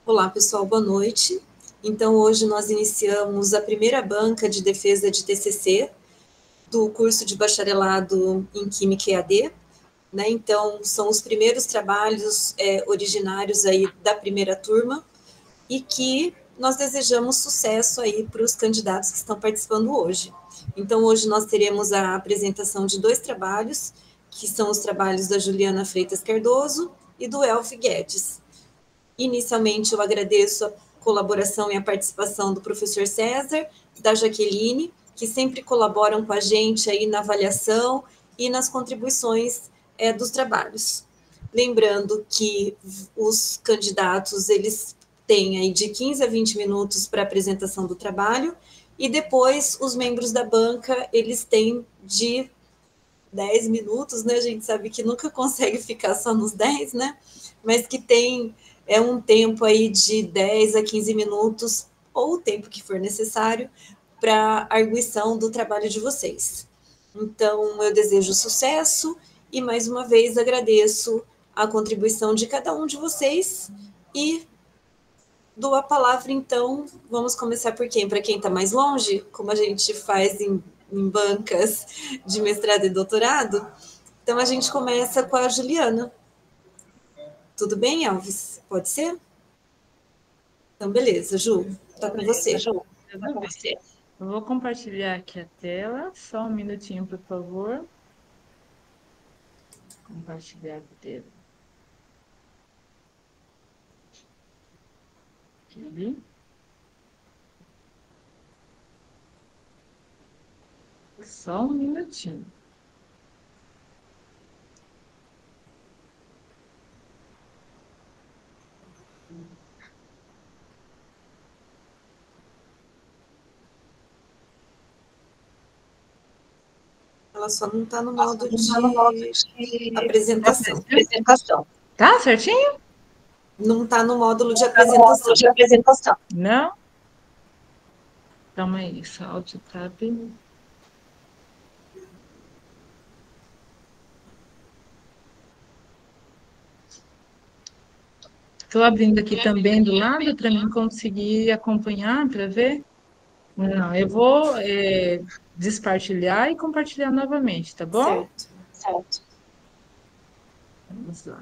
Olá, pessoal, boa noite. Então, hoje nós iniciamos a primeira banca de defesa de TCC do curso de bacharelado em Química EAD, né? Então, são os primeiros trabalhos originários aí da primeira turma e que nós desejamos sucesso aí para os candidatos que estão participando hoje. Então, hoje nós teremos a apresentação de 2 trabalhos, que são os trabalhos da Juliana Freitas Cardoso e do Elf Guedes. Inicialmente, eu agradeço a colaboração e a participação do professor César, da Jaqueline, que sempre colaboram com a gente aí na avaliação e nas contribuições dos trabalhos. Lembrando que os candidatos, eles têm aí de 15 a 20 minutos para a apresentação do trabalho, e depois os membros da banca, eles têm de 10 minutos, né? A gente sabe que nunca consegue ficar só nos 10, né? Mas que tem um tempo aí de 10 a 15 minutos, ou o tempo que for necessário, para a arguição do trabalho de vocês. Então, eu desejo sucesso e, mais uma vez, agradeço a contribuição de cada um de vocês e dou a palavra, então, vamos começar por quem? Para quem está mais longe, como a gente faz em bancas de mestrado e doutorado. Então, a gente começa com a Juliana. Tudo bem, Alves? Pode ser? Então, beleza, Ju, está com você. Tudo bem. Eu vou compartilhar aqui a tela, só um minutinho, por favor. Compartilhar a tela. Aqui. Só um minutinho. Ela só não está no modo de apresentação. Tá certinho? Não está no módulo de apresentação. Não? Calma aí, só Alt Tab. Estou abrindo aqui também do lado para mim conseguir acompanhar, para ver. Não, eu vou despartilhar e compartilhar novamente, tá bom? Certo. Vamos lá.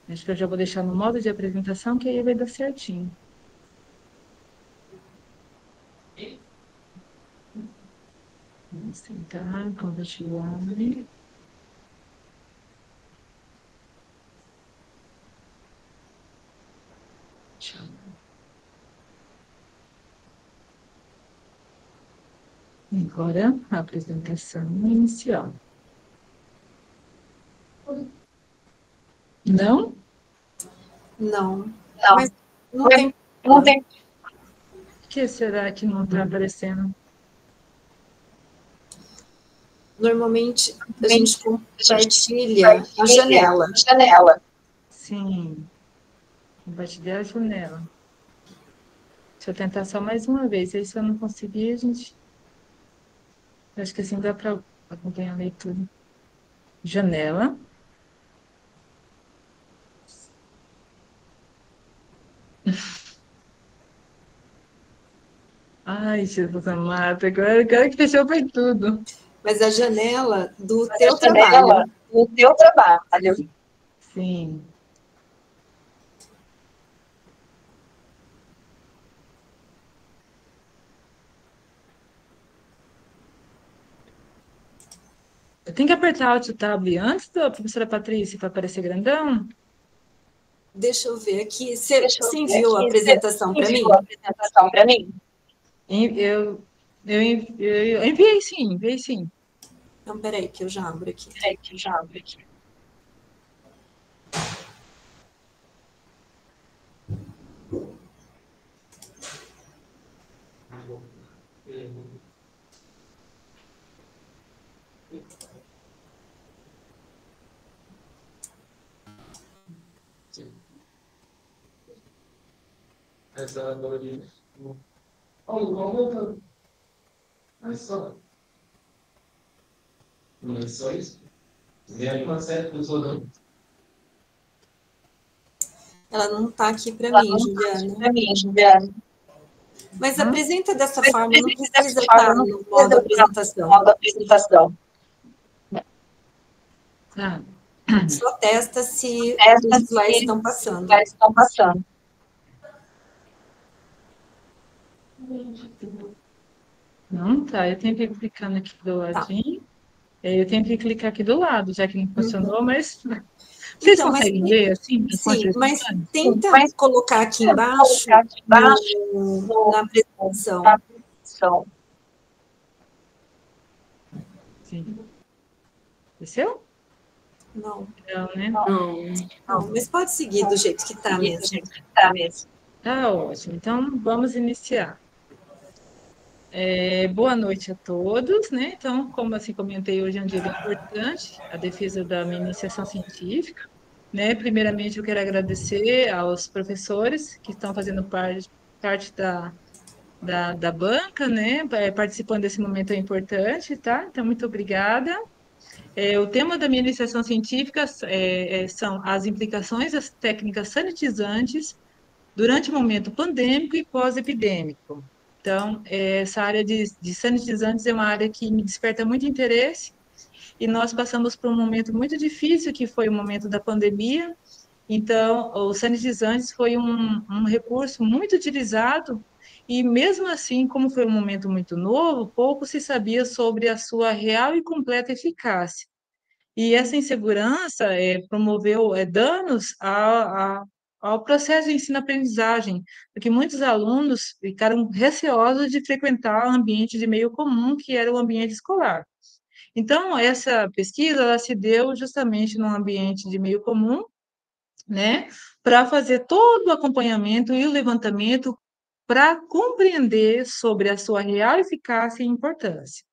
Acho que eu já vou deixar no modo de apresentação, que aí vai dar certinho. Vamos tentar compartilhar. Tchau. Agora, a apresentação inicial. Não? Não. Mas não tem. Por que será que não está aparecendo? Normalmente, a gente compartilha a janela. Sim. Compartilhar a janela. Deixa eu tentar só mais uma vez. Aí, se eu não conseguir, a gente... Acho que assim dá para acompanhar a leitura. Janela. Ai, Jesus amado, agora que fechou foi tudo. Mas a janela do teu trabalho. Sim. Eu tenho que apertar Alt Tab antes da professora Patrícia para aparecer grandão? Deixa eu ver aqui. Você enviou a apresentação para mim? Eu enviei sim. Então, peraí, que eu já abro aqui. Essa galeria. Vamos mas só. Não é só isso? Vem aí uma série de pessoas. Ela não está aqui para mim, Juliana. Mas apresenta dessa forma, não precisa estar no modo apresentação. Só testa se os slides estão passando. Não, tá. Eu tentei clicando aqui do ladinho. Eu tentei clicar aqui do lado, já que não funcionou, mas... Vocês Então, conseguem ler assim? Sim, mas tenta colocar aqui embaixo na apresentação. Sim. Desceu? Não. Não, né? Não, mas pode seguir do jeito que está mesmo. Tá ótimo. Então, vamos iniciar. Boa noite a todos, né? Então, como assim comentei, hoje é um dia bem importante, a defesa da minha iniciação científica, né? Primeiramente, eu quero agradecer aos professores que estão fazendo parte da banca, né? Participando desse momento tão importante, tá? Então, muito obrigada. O tema da minha iniciação científica são as implicações das técnicas sanitizantes durante o momento pandêmico e pós-epidêmico. Então, essa área de sanitizantes é uma área que me desperta muito interesse, e nós passamos por um momento muito difícil, que foi o momento da pandemia. Então, os sanitizantes foi um recurso muito utilizado, e mesmo assim, como foi um momento muito novo, pouco se sabia sobre a sua real e completa eficácia. E essa insegurança promoveu danos ao processo de ensino-aprendizagem, porque muitos alunos ficaram receosos de frequentar o ambiente de meio comum, que era o ambiente escolar. Então, essa pesquisa ela se deu justamente num ambiente de meio comum, né, para fazer todo o acompanhamento e o levantamento para compreender sobre a sua real eficácia e importância.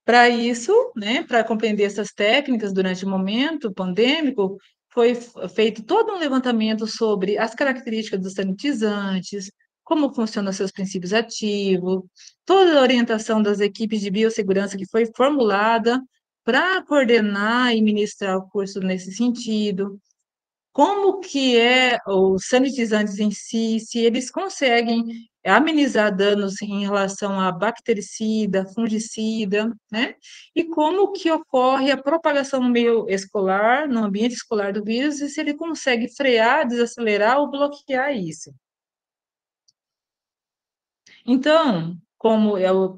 Para isso, né, para compreender essas técnicas durante o momento pandêmico, foi feito todo um levantamento sobre as características dos sanitizantes, como funcionam seus princípios ativos, toda a orientação das equipes de biossegurança que foi formulada para coordenar e ministrar o curso nesse sentido, como que os sanitizantes em si, se eles conseguem amenizar danos em relação a bactericida, fungicida, né? E como que ocorre a propagação no meio escolar, no ambiente escolar do vírus, e se ele consegue frear, desacelerar ou bloquear isso. Então, como eu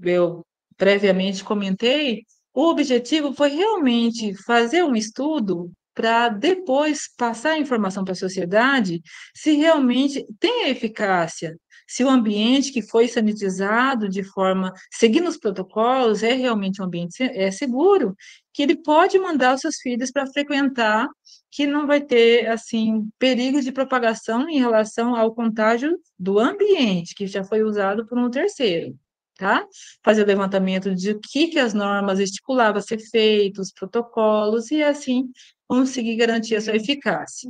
previamente comentei, o objetivo foi realmente fazer um estudo para depois passar a informação para a sociedade se realmente tem eficácia, se o ambiente que foi sanitizado de forma, seguindo os protocolos, é realmente um ambiente seguro, que ele pode mandar os seus filhos para frequentar, que não vai ter, assim, perigo de propagação em relação ao contágio do ambiente, que já foi usado por um terceiro, tá? Fazer o levantamento de o que as normas estipulavam ser feito, os protocolos, e assim conseguir garantir a sua eficácia.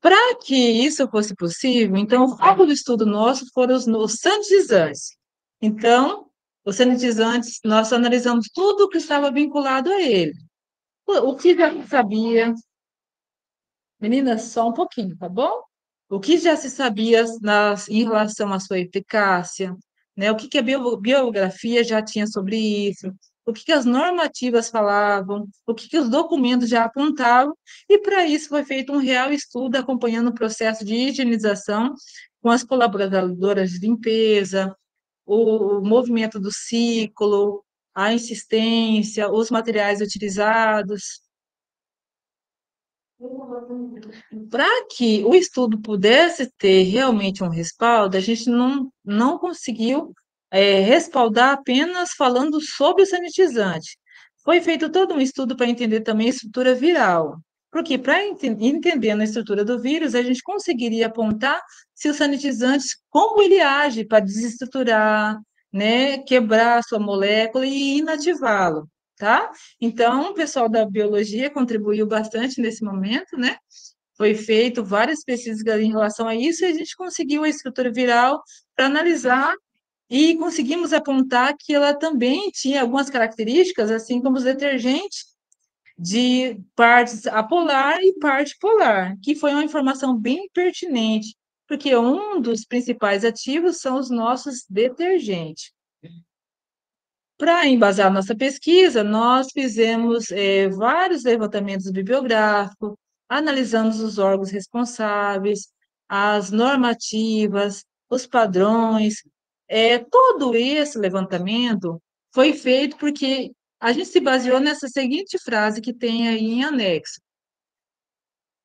Para que isso fosse possível, então, o foco do estudo nosso foram os sanitizantes. Então, os sanitizantes, nós analisamos tudo que estava vinculado a ele. O que já se sabia, meninas, só um pouquinho, tá bom? O que já se sabia em relação à sua eficácia, né? O que a biografia já tinha sobre isso, o que as normativas falavam, o que os documentos já apontavam, e para isso foi feito um real estudo acompanhando o processo de higienização com as colaboradoras de limpeza, o movimento do ciclo, a insistência, os materiais utilizados. Para que o estudo pudesse ter realmente um respaldo, a gente não conseguiu respaldar apenas falando sobre o sanitizante. Foi feito todo um estudo para entender também a estrutura viral, porque para entendendo a estrutura do vírus, a gente conseguiria apontar se o sanitizante, como ele age para desestruturar, né, quebrar a sua molécula e inativá-lo. Tá? Então, o pessoal da biologia contribuiu bastante nesse momento, né? Foi feito várias pesquisas em relação a isso, e a gente conseguiu a estrutura viral para analisar e conseguimos apontar que ela também tinha algumas características, assim como os detergentes, de partes apolar e parte polar, que foi uma informação bem pertinente, porque um dos principais ativos são os nossos detergentes. Para embasar nossa pesquisa, nós fizemos vários levantamentos bibliográficos, analisamos os órgãos responsáveis, as normativas, os padrões. Todo esse levantamento foi feito porque a gente se baseou nessa seguinte frase que tem aí em anexo.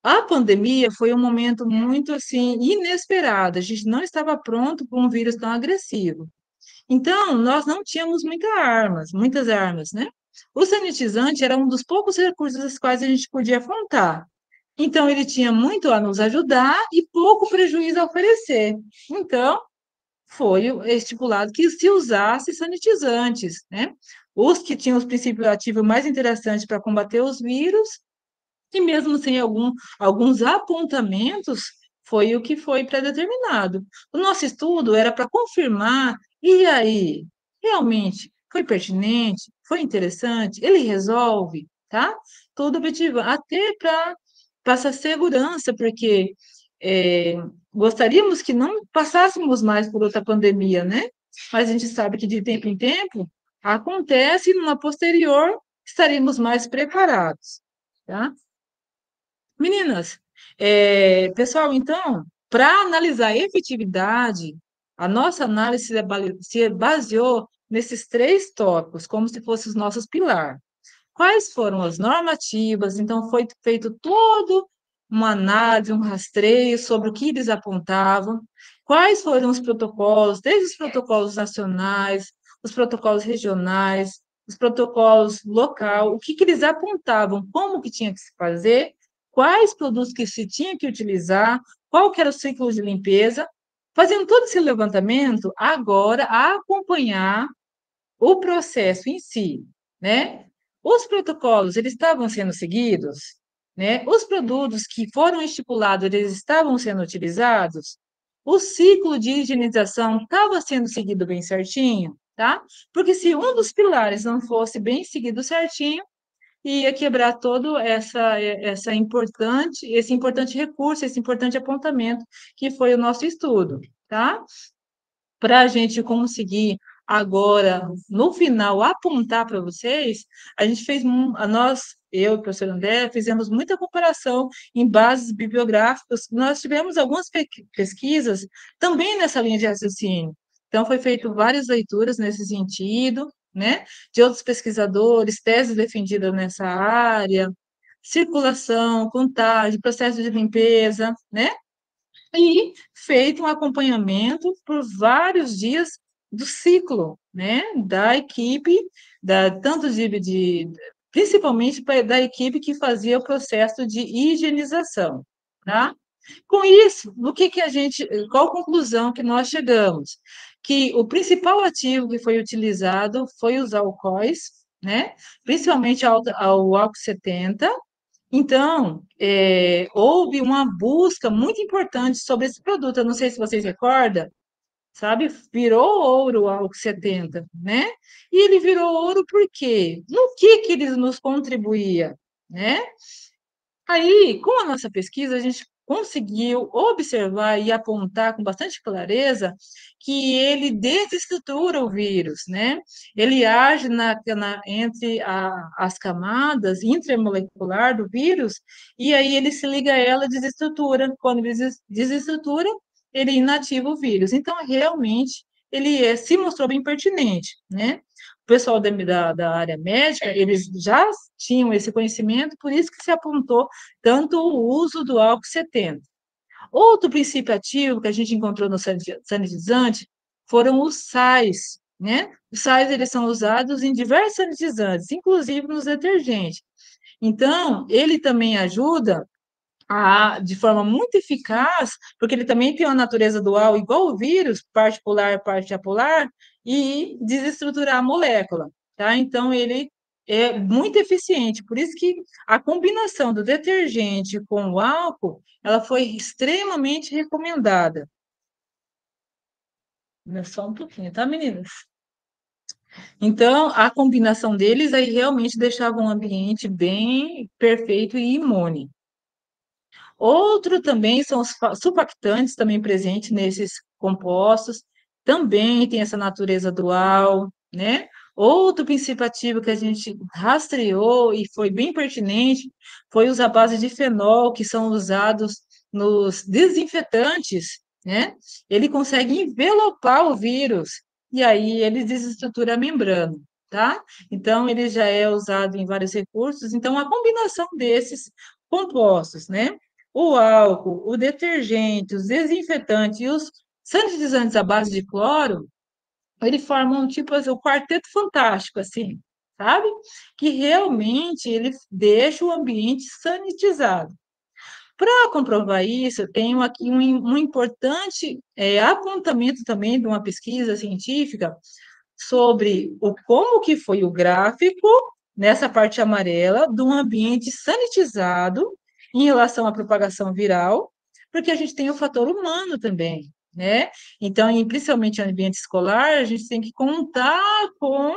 A pandemia foi um momento muito assim inesperado, a gente não estava pronto para um vírus tão agressivo. Então, nós não tínhamos muitas armas, né? O sanitizante era um dos poucos recursos dos quais a gente podia contar. Então, ele tinha muito a nos ajudar e pouco prejuízo a oferecer. Então, foi estipulado que se usasse sanitizantes, né? Os que tinham os princípios ativos mais interessantes para combater os vírus, e mesmo sem alguns apontamentos, foi o que foi pré-determinado. O nosso estudo era para confirmar, e aí, realmente foi pertinente, foi interessante, ele resolve, tá? Todo objetivo, até para passar segurança, porque é, gostaríamos que não passássemos mais por outra pandemia, né? Mas a gente sabe que de tempo em tempo acontece, e numa posterior estaremos mais preparados, tá? Meninas, pessoal, então, para analisar a efetividade, a nossa análise se baseou nesses três tópicos, como se fossem os nossos pilares. Quais foram as normativas? Então, foi feito todo uma análise, um rastreio sobre o que eles apontavam, quais foram os protocolos, desde os protocolos nacionais, os protocolos regionais, os protocolos local, o que eles apontavam, como que tinha que se fazer, quais produtos que se tinha que utilizar, qual que era o ciclo de limpeza, fazendo todo esse levantamento, agora a acompanhar o processo em si, né? Os protocolos, eles estavam sendo seguidos, né? Os produtos que foram estipulados, eles estavam sendo utilizados, o ciclo de higienização estava sendo seguido bem certinho, tá? Porque se um dos pilares não fosse bem seguido certinho, ia quebrar todo esse importante recurso, esse importante apontamento que foi o nosso estudo, tá? Para a gente conseguir agora, no final, apontar para vocês, a gente fez, eu e o professor André, fizemos muita comparação em bases bibliográficas, nós tivemos algumas pesquisas também nessa linha de raciocínio. Então, foi feito várias leituras nesse sentido, né, de outros pesquisadores, teses defendidas nessa área, circulação, contagem, processo de limpeza, né, e feito um acompanhamento por vários dias do ciclo, né, da equipe, tanto principalmente da equipe que fazia o processo de higienização, tá? Com isso, qual a conclusão que nós chegamos? Que o principal ativo que foi utilizado foi os alcoóis, né, principalmente ao álcool 70. Então, houve uma busca muito importante sobre esse produto. Eu não sei se vocês recordam, sabe? Virou ouro ao 70, né? E ele virou ouro por quê? No que ele nos contribuía, né? Aí, com a nossa pesquisa, a gente conseguiu observar e apontar com bastante clareza que ele desestrutura o vírus, né? Ele age entre as camadas intramolecular do vírus e aí ele se liga a ela e desestrutura. Quando ele desestrutura, ele inativa o vírus. Então, realmente, ele se mostrou bem pertinente, né? O pessoal da área médica, eles já tinham esse conhecimento, por isso que se apontou tanto o uso do álcool 70. Outro princípio ativo que a gente encontrou no sanitizante foram os sais, né? Os sais, eles são usados em diversos sanitizantes, inclusive nos detergentes. Então, ele também ajuda de forma muito eficaz, porque ele também tem uma natureza dual, igual o vírus, parte polar, parte apolar, e desestruturar a molécula, tá? Então, ele é muito eficiente, por isso que a combinação do detergente com o álcool, ela foi extremamente recomendada. Só um pouquinho, tá, meninas? Então, a combinação deles aí realmente deixava um ambiente bem perfeito e imune. Outro também são os surfactantes também presentes nesses compostos, também tem essa natureza dual, né? Outro princípio ativo que a gente rastreou e foi bem pertinente foi os à base de fenol, que são usados nos desinfetantes, né? Ele consegue envelopar o vírus e aí ele desestrutura a membrana, tá? Então, ele já é usado em vários recursos. Então, a combinação desses compostos, né? O álcool, o detergente, os desinfetantes e os sanitizantes à base de cloro, eles formam tipo assim, o quarteto fantástico, assim, sabe? Que realmente ele deixa o ambiente sanitizado. Para comprovar isso, eu tenho aqui um importante apontamento também de uma pesquisa científica sobre como que foi o gráfico, nessa parte amarela, de um ambiente sanitizado em relação à propagação viral, porque a gente tem o fator humano também, né? Então, principalmente no ambiente escolar, a gente tem que contar com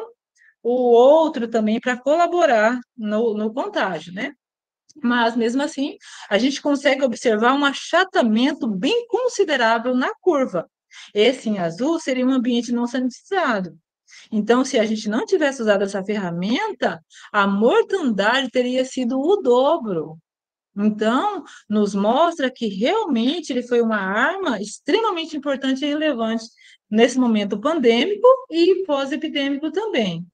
o outro também para colaborar no contágio, né? Mas, mesmo assim, a gente consegue observar um achatamento bem considerável na curva. Esse em azul seria um ambiente não sanitizado. Então, se a gente não tivesse usado essa ferramenta, a mortandade teria sido o dobro. Então, nos mostra que realmente ele foi uma arma extremamente importante e relevante nesse momento pandêmico e pós-epidêmico também.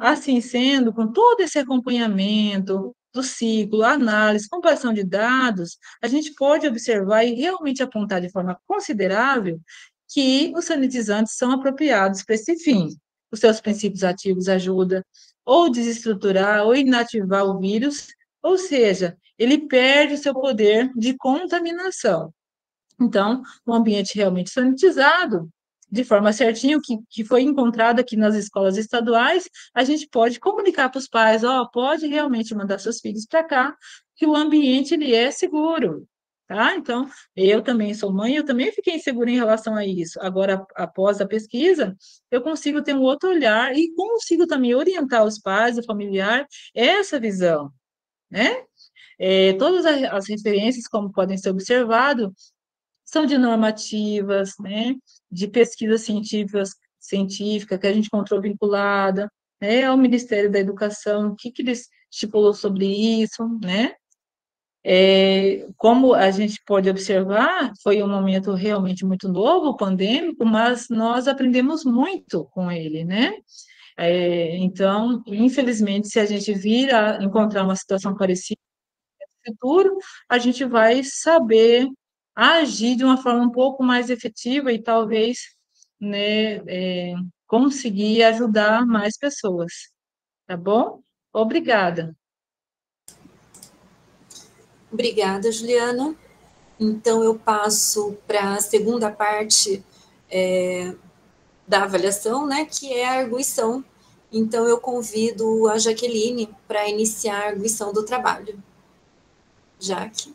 Assim sendo, com todo esse acompanhamento do ciclo, análise, comparação de dados, a gente pode observar e realmente apontar de forma considerável que os sanitizantes são apropriados para esse fim. Os seus princípios ativos ajudam ou desestruturar ou inativar o vírus, ou seja, ele perde o seu poder de contaminação. Então, um ambiente realmente sanitizado, de forma certinha, que foi encontrado aqui nas escolas estaduais, a gente pode comunicar para os pais, pode realmente mandar seus filhos para cá, que o ambiente ele é seguro, tá? Então, eu também sou mãe, eu também fiquei insegura em relação a isso. Agora, após a pesquisa, eu consigo ter um outro olhar e consigo também orientar os pais, o familiar, essa visão, né? Todas as referências, como podem ser observado, são de normativas, né, de pesquisas científica que a gente encontrou vinculada, né, ao Ministério da Educação, o que eles estipulou sobre isso, né? Como a gente pode observar, foi um momento realmente muito novo, pandêmico, mas nós aprendemos muito com ele, né? Então, infelizmente, se a gente vir a encontrar uma situação parecida no futuro, a gente vai saber agir de uma forma um pouco mais efetiva e talvez, né, conseguir ajudar mais pessoas, tá bom? Obrigada. Obrigada, Juliana. Então, eu passo para a segunda parte da avaliação, né, que é a arguição. Então, eu convido a Jaqueline para iniciar a arguição do trabalho. Jaque.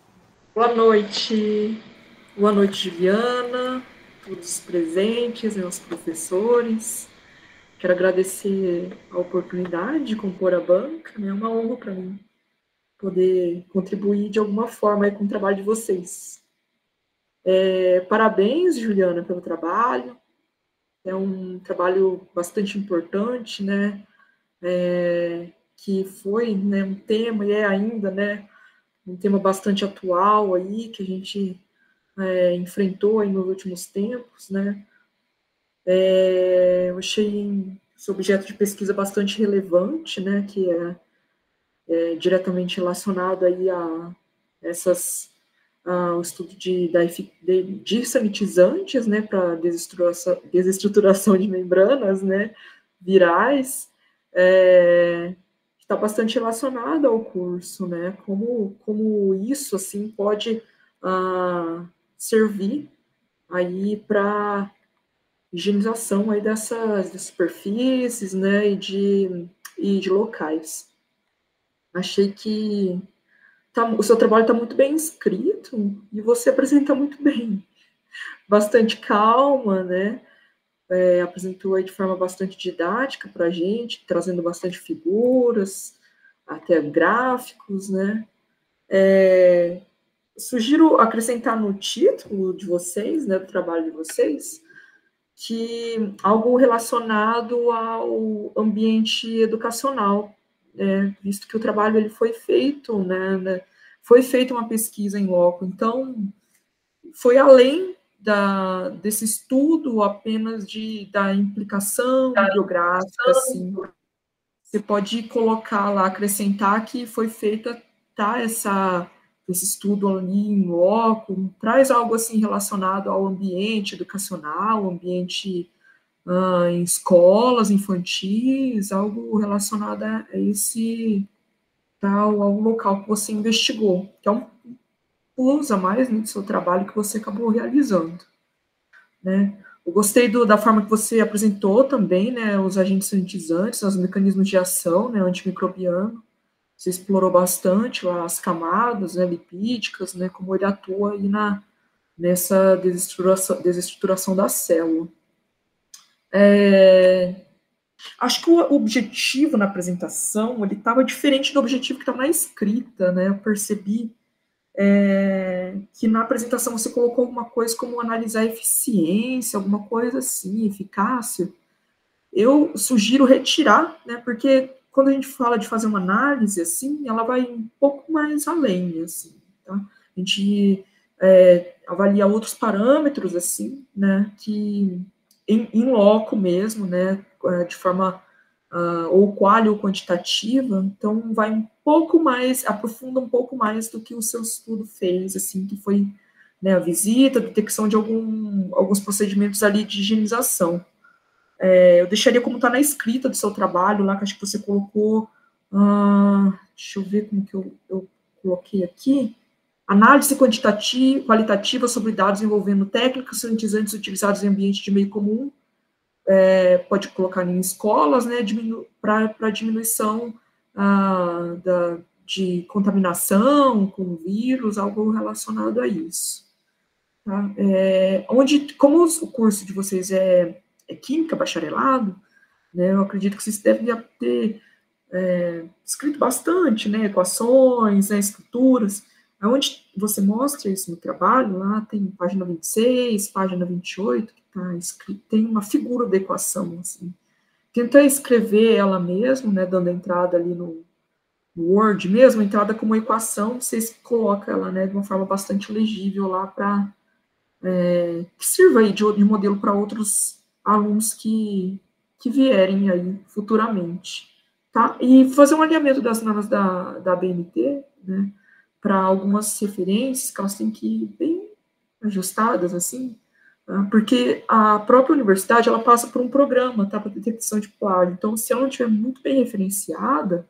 Boa noite. Boa noite, Juliana, todos os presentes, meus professores. Quero agradecer a oportunidade de compor a banca, né? É uma honra para mim poder contribuir de alguma forma aí com o trabalho de vocês. Parabéns, Juliana, pelo trabalho. É um trabalho bastante importante, né? Que foi, né, um tema e é ainda, né, um tema bastante atual aí que a gente enfrentou aí nos últimos tempos, né? Eu achei esse objeto de pesquisa bastante relevante, né? Que é diretamente relacionado aí a o estudo de sanitizantes, né, para desestruturação de membranas, né, virais, está bastante relacionado ao curso, né, como isso, assim, pode servir aí para higienização aí dessas superfícies, né, e de locais. Achei que o seu trabalho está muito bem escrito e você apresenta muito bem, bastante calma, né? apresentou aí de forma bastante didática para a gente, trazendo bastante figuras, até gráficos, né? Sugiro acrescentar no título de vocês, né, do trabalho de vocês, que algo relacionado ao ambiente educacional, visto que o trabalho ele foi feito, foi feita uma pesquisa em loco, então foi além desse estudo apenas da implicação bibliográfica, assim. Você pode colocar lá, acrescentar que foi feita, tá, esse estudo ali em loco, traz algo assim relacionado ao ambiente educacional, ambiente em escolas infantis, algo relacionado a esse tal, ao local que você investigou, que é um plus a mais, né, do seu trabalho que você acabou realizando, né? Eu gostei da forma que você apresentou também, né, os agentes sanitizantes, os mecanismos de ação, né, antimicrobiano. Você explorou bastante lá as camadas, né, lipídicas, né, como ele atua aí nessa desestruturação da célula. Acho que o objetivo na apresentação, ele estava diferente do objetivo que estava na escrita, né? Eu percebi que na apresentação você colocou alguma coisa como analisar a eficiência, alguma coisa assim, eficácia. Eu sugiro retirar, né? Porque quando a gente fala de fazer uma análise, assim, ela vai um pouco mais além, assim, tá? A gente avalia outros parâmetros, assim, né? Que em loco mesmo, né? De forma ou qual ou quantitativa, então vai um pouco mais, aprofunda um pouco mais do que o seu estudo fez, assim, que foi, né, a visita, a detecção de alguns procedimentos ali de higienização. Eu deixaria como está na escrita do seu trabalho, lá que acho que você colocou, deixa eu ver como que eu coloquei aqui, análise qualitativa sobre dados envolvendo técnicas sanitizantes utilizados em ambiente de meio comum, pode colocar em escolas, né, para diminuição de contaminação com vírus, algo relacionado a isso. Tá? Como o curso de vocês é Química, bacharelado, né, eu acredito que vocês devem ter escrito bastante, né, equações, né, estruturas, onde você mostra isso no trabalho, lá tem página 26, página 28, que está escrito, tem uma figura da equação, assim. Tenta escrever ela mesmo, né, dando entrada ali no Word mesmo, entrada como equação, vocês colocam ela, né, de uma forma bastante legível lá para que sirva aí de modelo para outros alunos que vierem aí futuramente, tá? E fazer um alinhamento das normas da BNT, né, para algumas referências que elas têm que ir bem ajustadas, assim, tá? Porque a própria universidade, ela passa por um programa, tá, para detecção de plágio, então, se ela não estiver muito bem referenciada,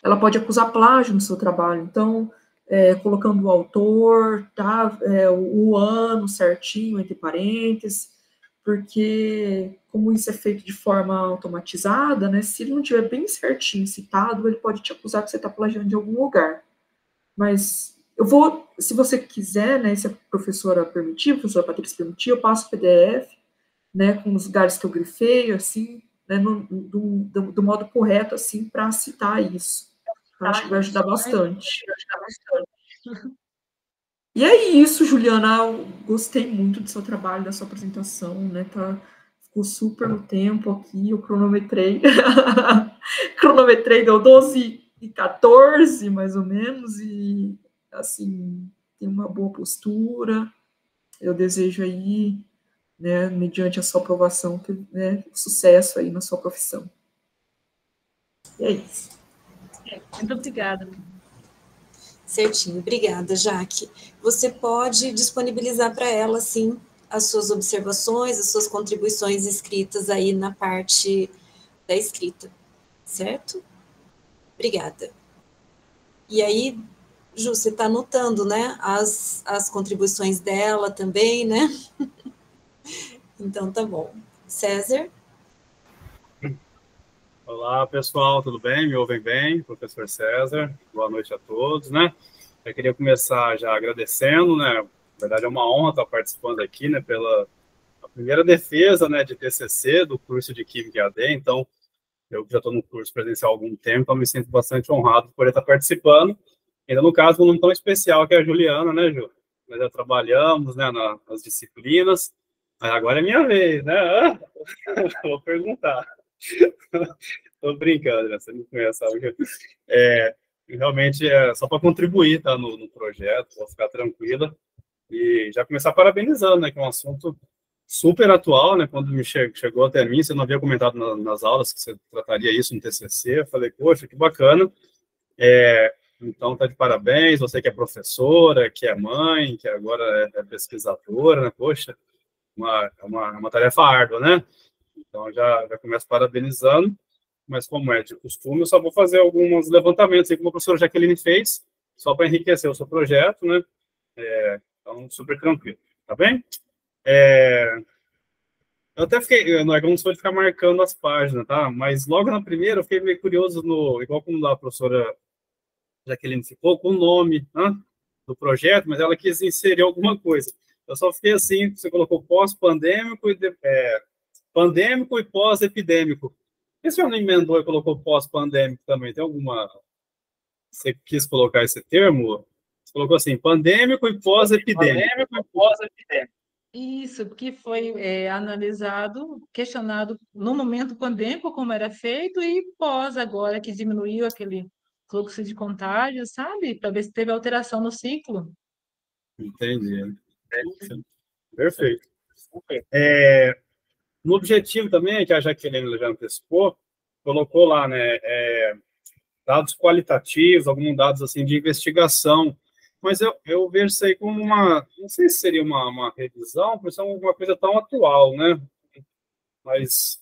ela pode acusar plágio no seu trabalho, então, colocando o autor, tá, o ano certinho, entre parênteses, porque, como isso é feito de forma automatizada, né, se ele não tiver bem certinho citado, ele pode te acusar que você está plagiando de algum lugar. Mas eu vou, se você quiser, né, se a professora permitir, a professora Patrícia permitir, eu passo o PDF, né, com os lugares que eu grifei, assim, né, do modo correto, assim, para citar isso. Eu acho que vai ajudar bastante. E é isso, Juliana, eu gostei muito do seu trabalho, da sua apresentação, né, ficou super no tempo aqui, eu cronometrei, deu 12h14, mais ou menos, e, assim, tem uma boa postura, eu desejo aí, né, mediante a sua aprovação, né, sucesso aí na sua profissão. E é isso. Muito obrigada. Certinho, obrigada, Jaque. Você pode disponibilizar para ela, sim, as suas observações, as suas contribuições escritas aí na parte da escrita, certo? Obrigada. E aí, Ju, você está anotando, né, as contribuições dela também, né? Então, tá bom. César? Olá, pessoal, tudo bem? Me ouvem bem? Professor César, boa noite a todos, né? Eu queria começar já agradecendo, né? Na verdade, é uma honra estar participando aqui, né? Pela primeira defesa, né, de TCC do curso de Química EAD, então eu já estou no curso presencial há algum tempo, então me sinto bastante honrado por estar participando, ainda no caso, um nome tão especial que é a Juliana, né, Ju? Nós já trabalhamos, né, nas disciplinas, mas agora é minha vez, né? Vou perguntar. Estou brincando, né? Você não conhece, sabe? Realmente é só para contribuir, tá, no projeto, vou ficar tranquila. E já começar parabenizando, né, que é um assunto super atual, né, quando me chegou até mim, você não havia comentado nas aulas que você trataria isso no TCC, eu falei, poxa, que bacana, então tá de parabéns, você que é professora, que é mãe, que agora é pesquisadora, né, poxa, uma tarefa árdua, né, então já começo parabenizando, mas como é de costume, eu só vou fazer alguns levantamentos, aí, como a professora Jaqueline fez, só para enriquecer o seu projeto, né, então super tranquilo, tá bem? Eu até fiquei, não é como se fosse ficar marcando as páginas, tá? Mas logo na primeira eu fiquei meio curioso, igual como a professora Jaqueline ficou, com o nome, né, do projeto, mas ela quis inserir alguma coisa. Eu só fiquei assim, você colocou pós-pandêmico pandêmico e pós-epidêmico. Por que você não emendou e colocou pós-pandêmico também? Tem alguma... Você quis colocar esse termo? Você colocou assim, pandêmico e pós-epidêmico. Pandêmico e pós-epidêmico. Isso, porque foi analisado, questionado no momento pandêmico como era feito e pós agora que diminuiu aquele fluxo de contágio, sabe? Para ver se teve alteração no ciclo. Entendi. Perfeito. No objetivo também, que a Jaqueline já antecipou, colocou lá, né, dados qualitativos, alguns dados assim de investigação, mas eu vejo isso aí como não sei se seria uma revisão, por ser uma coisa tão atual, né? Mas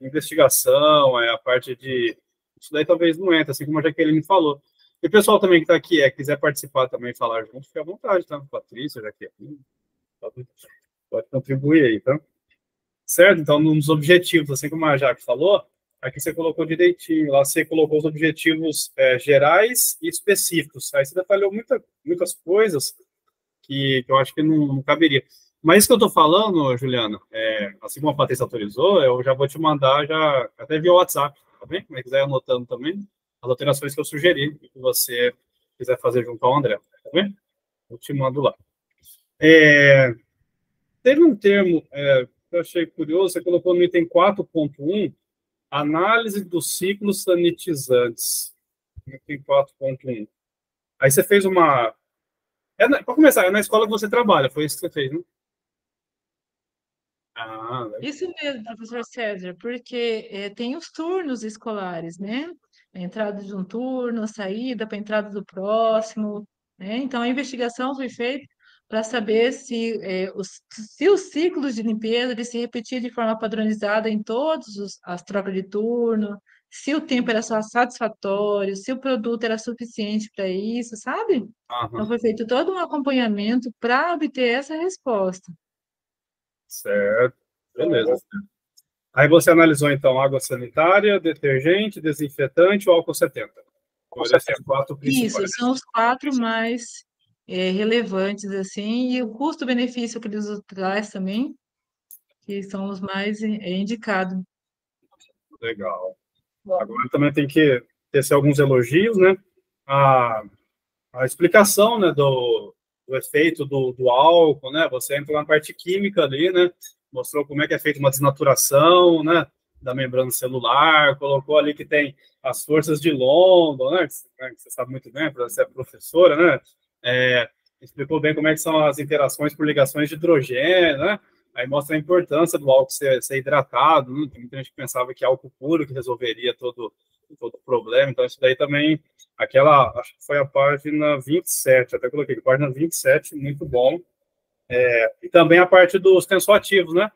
investigação, a parte de... Isso daí talvez não entre, assim como a Jaqueline falou. E o pessoal também que está aqui, quiser participar também, falar junto, fique à vontade, tá? Patrícia, Jaqueline, pode contribuir aí, tá? Certo? Então, nos objetivos, assim como a Jaque falou, aqui você colocou direitinho, lá você colocou os objetivos gerais e específicos. Aí você detalhou muitas coisas que eu acho que não caberia. Mas isso que eu estou falando, Juliana, assim como a Patrícia autorizou, eu já vou te mandar, até via WhatsApp, tá bem? Mas quiser anotando também as alterações que eu sugeri, que você quiser fazer junto ao André, tá bem? Eu te mando lá. Teve um termo que eu achei curioso, você colocou no item 4.1, análise dos ciclos sanitizantes. Item 4.1. Aí você fez uma... Para começar, é na escola que você trabalha, foi isso que você fez, né? Isso mesmo, professor César, porque tem os turnos escolares, né? A entrada de um turno, a saída para a entrada do próximo, né? Então, a investigação foi feita para saber se os ciclos de limpeza eles se repetiam de forma padronizada em todas as trocas de turno, se o tempo era só satisfatório, se o produto era suficiente para isso, sabe? Então, foi feito todo um acompanhamento para obter essa resposta. Certo, beleza. Aí você analisou, então, água sanitária, detergente, desinfetante ou álcool 70? Isso, são os 4 mais relevantes, assim, e o custo-benefício que eles traz também, que são os mais indicados. Legal. Agora também tem que tecer alguns elogios, né? A explicação, né, do efeito do álcool, né? Você entrou na parte química ali, né? Mostrou como é que é feita uma desnaturação, né, da membrana celular, colocou ali que tem as forças de London, né? Que você sabe muito bem, você é professora, né? Explicou bem como é que são as interações por ligações de hidrogênio, né? Aí mostra a importância do álcool ser hidratado, né? Tem muita gente que pensava que álcool puro que resolveria todo o problema, então isso daí também, acho que foi a página 27, até coloquei, página 27, muito bom. E também a parte dos tensoativos, né?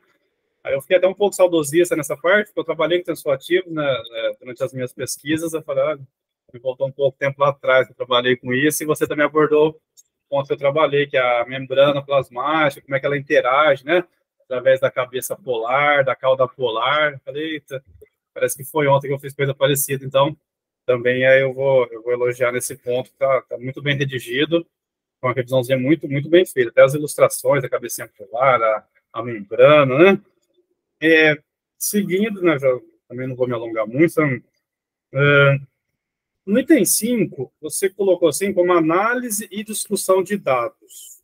Aí eu fiquei até um pouco saudosista nessa parte, porque eu trabalhei com tensoativos, né, durante as minhas pesquisas, eu falei, me voltou um pouco tempo lá atrás, que eu trabalhei com isso, e você também abordou o ponto que eu trabalhei, que é a membrana plasmática, como é que ela interage, né? Através da cabeça polar, da cauda polar. Eu falei, eita, parece que foi ontem que eu fiz coisa parecida, então também eu vou elogiar nesse ponto, tá muito bem redigido, com uma revisãozinha muito, muito bem feita, até as ilustrações, a cabecinha polar, a membrana, né? Seguindo, né, já, também não vou me alongar muito, no item 5, você colocou assim como análise e discussão de dados.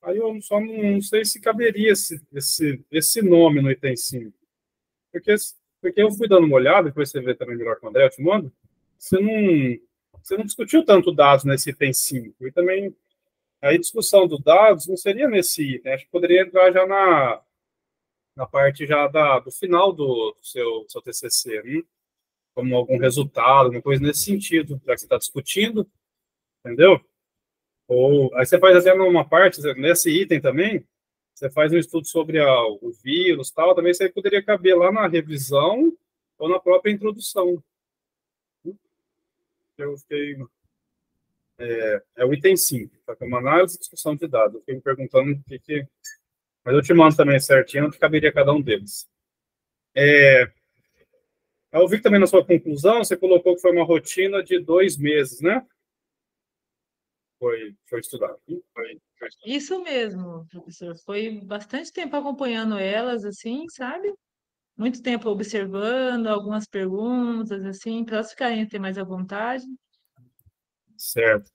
Aí eu só não sei se caberia esse nome no item 5. Porque eu fui dando uma olhada, depois você vê também melhor com o André, eu te mando, você não discutiu tanto dados nesse item 5. E também, a discussão dos dados não seria nesse item, acho que poderia entrar já na parte já do final do seu TCC, né? Como algum resultado, alguma coisa nesse sentido, já que você está discutindo, entendeu? Ou aí você faz até numa parte, nesse item também, você faz um estudo sobre o vírus, tal, também isso aí poderia caber lá na revisão ou na própria introdução. Eu fiquei... É o item 5, tá? Que é uma análise e discussão de dados. Eu fiquei me perguntando o que... Mas eu te mando também certinho onde caberia cada um deles. Eu vi que também na sua conclusão, você colocou que foi uma rotina de 2 meses, né? Foi estudar. Isso mesmo, professor. Foi bastante tempo acompanhando elas, assim, sabe? Muito tempo observando, algumas perguntas, assim, para elas ficarem até mais à vontade. Certo.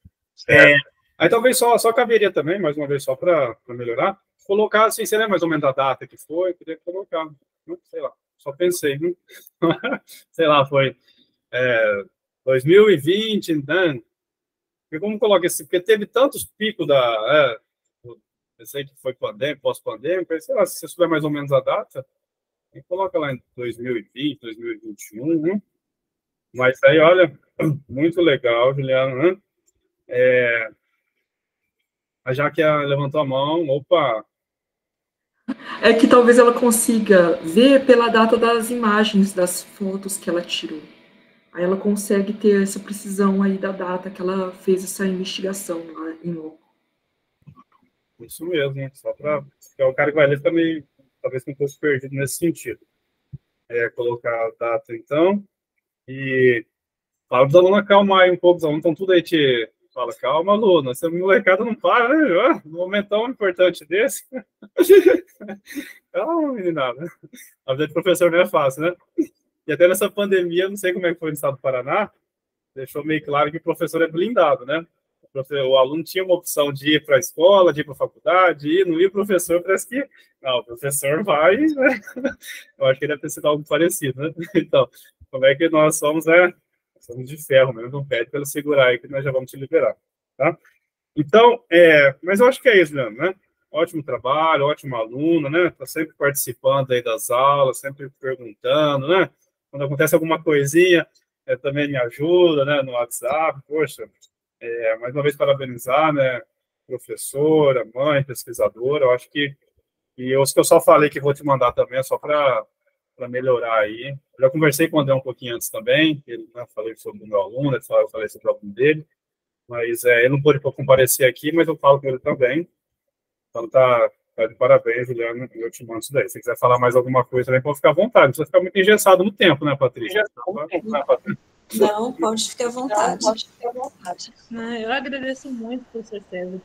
Aí talvez só caberia também, mais uma vez, só para melhorar, colocar assim, você lembra mais ou menos a data que foi? Podia colocar, não sei lá, só pensei, né? Sei lá, foi 2020, né? Porque como coloca esse, porque teve tantos picos eu sei que foi pandêmico, pós-pandêmico, sei lá, se você souber mais ou menos a data, coloca lá em 2020, 2021, né? Mas aí, olha, muito legal, Juliana, né? Já que ela levantou a mão, opa! É que talvez ela consiga ver pela data das imagens, das fotos que ela tirou. Aí ela consegue ter essa precisão aí da data que ela fez essa investigação lá em loco. Isso mesmo, né? Só para... O cara que vai ler também, talvez um pouco perdido nesse sentido. Colocar a data, então, e fala dos alunos acalmar aí um pouco, os alunos estão tudo aí te... Fala, calma, aluna, essa molecada não para, né? Um momento tão importante desse. Calma, meninada. A vida de professor não é fácil, né? E até nessa pandemia, não sei como é que foi no estado do Paraná, deixou meio claro que o professor é blindado, né? O aluno tinha uma opção de ir para a escola, de ir para a faculdade, ir, não ir, o professor parece que... Não, o professor vai, né? Eu acho que deve ter sido algo parecido, né? Então, como é que nós somos, né? Somos de ferro mesmo, não pede para ele segurar aí que nós já vamos te liberar, tá? Então, mas eu acho que é isso, Leandro, né? Ótimo trabalho, ótima aluna, né? Tá sempre participando aí das aulas, sempre perguntando, né? Quando acontece alguma coisinha, também me ajuda, né? No WhatsApp, poxa, mais uma vez parabenizar, né? Professora, mãe, pesquisadora, eu acho que os que eu só falei que vou te mandar também é só para melhorar aí. Eu já conversei com o André um pouquinho antes também, ele, né, falei sobre o meu aluno, eu falei sobre o aluno dele, mas ele não pôde comparecer aqui, mas eu falo com ele também. Então tá de parabéns, Juliana, eu te mando isso daí. Se quiser falar mais alguma coisa também, pode ficar à vontade. Não precisa ficar muito engessado no tempo, né, Patrícia? Não, pode ficar à vontade. Eu agradeço muito, professor César,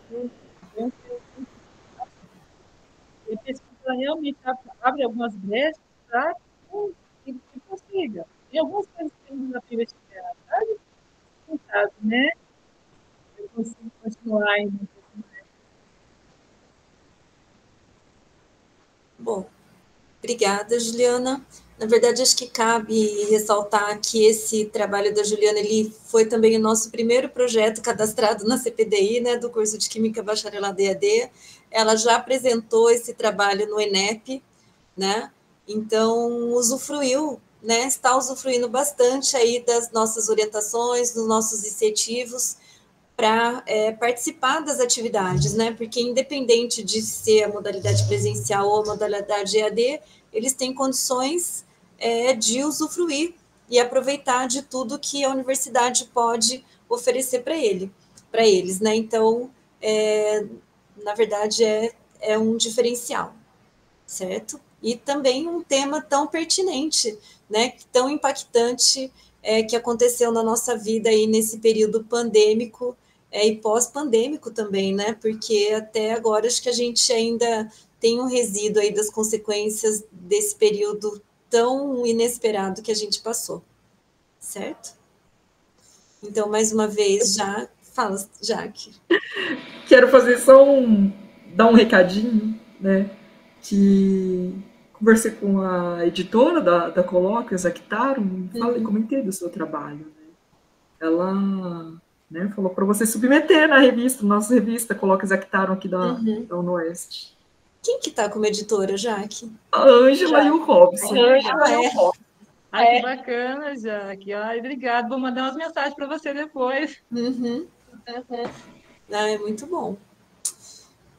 a pesquisa realmente abre algumas brechas para que consiga. E algumas coisas que temos na privacidade, né? Eu consigo continuar ainda. Bom, obrigada, Juliana. Na verdade, acho que cabe ressaltar que esse trabalho da Juliana, ele foi também o nosso primeiro projeto cadastrado na CPDI, né, do curso de Química Bacharelado EAD. Ela já apresentou esse trabalho no ENEP, né, então usufruiu, né, está usufruindo bastante aí das nossas orientações, dos nossos incentivos para participar das atividades, né, porque independente de ser a modalidade presencial ou a modalidade EAD, eles têm condições de usufruir e aproveitar de tudo que a universidade pode oferecer para eles, né? Então, na verdade, é um diferencial, certo? E também um tema tão pertinente, né? Tão impactante que aconteceu na nossa vida aí nesse período pandêmico e pós-pandêmico também, né? Porque até agora acho que a gente ainda tem um resíduo aí das consequências desse período tão inesperado que a gente passou, certo? Então, mais uma vez, já fala, Jaque. Quero fazer só dar um recadinho, né? Que conversei com a editora da Colóquias, a Kitaro, comentei do seu trabalho. Né? Ela, né, falou para você submeter na revista, nossa revista Colóquias Kitaro aqui da UniOeste. Quem que tá como editora, Jaque? A Ângela e o Robson. Ai, que bacana, Jaque. Ai, obrigada. Vou mandar umas mensagens para você depois. Ah, é muito bom.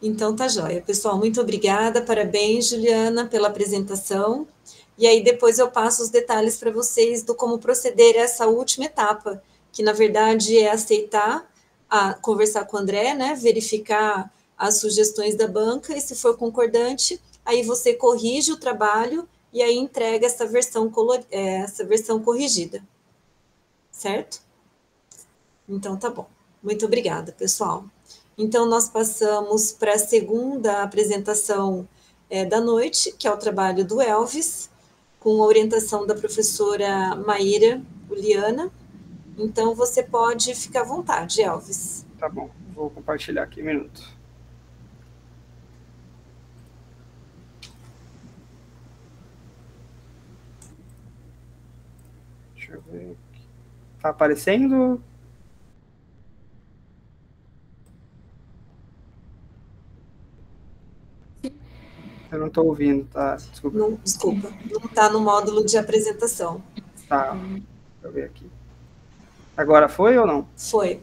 Então, tá joia. Pessoal, muito obrigada. Parabéns, Juliana, pela apresentação. E aí, depois eu passo os detalhes para vocês do como proceder a essa última etapa, que, na verdade, é aceitar, conversar com o André, né, verificar as sugestões da banca, e se for concordante, aí você corrige o trabalho e aí entrega essa versão corrigida. Certo? Então, tá bom. Muito obrigada, pessoal. Então, nós passamos para a segunda apresentação da noite, que é o trabalho do Elvis, com a orientação da professora Maíra Uliana. Então, você pode ficar à vontade, Elvis. Tá bom, vou compartilhar aqui um minuto. Deixa eu ver aqui. Tá aparecendo? Eu não estou ouvindo, tá? Desculpa. Não está no módulo de apresentação. Tá, deixa eu ver aqui. Agora foi ou não? Foi.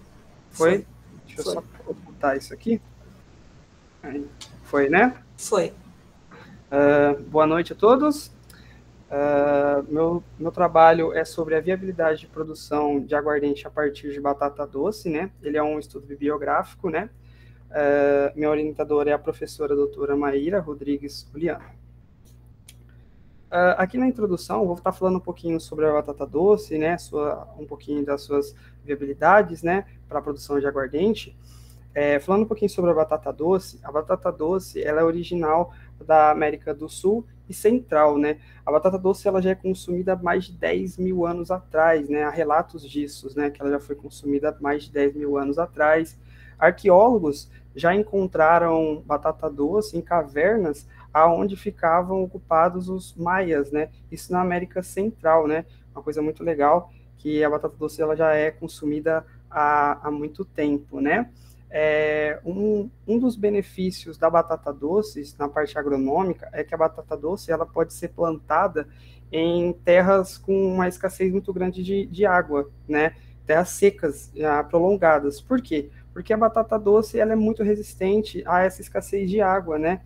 Deixa eu só botar isso aqui. Aí. Foi, né? Foi. Boa noite a todos. Meu trabalho é sobre a viabilidade de produção de aguardente a partir de batata doce, né? Ele é um estudo bibliográfico, né? Minha orientadora é a professora doutora Maíra Rodrigues Uliana. Aqui na introdução, eu vou estar falando um pouquinho sobre a batata doce, né, um pouquinho das suas viabilidades, né, para a produção de aguardente. Falando um pouquinho sobre a batata doce ela é original da América do Sul e Central, né? A batata doce ela já é consumida há mais de 10 mil anos atrás, né? Há relatos disso, né, que ela já foi consumida há mais de 10 mil anos atrás. Arqueólogos já encontraram batata doce em cavernas aonde ficavam ocupados os maias, né? Isso na América Central, né? Uma coisa muito legal, que a batata doce ela já é consumida há muito tempo, né? Um dos benefícios da batata doce, na parte agronômica, é que a batata doce ela pode ser plantada em terras com uma escassez muito grande de água, né? Terras secas, prolongadas. Por quê? Porque a batata doce ela é muito resistente a essa escassez de água, né?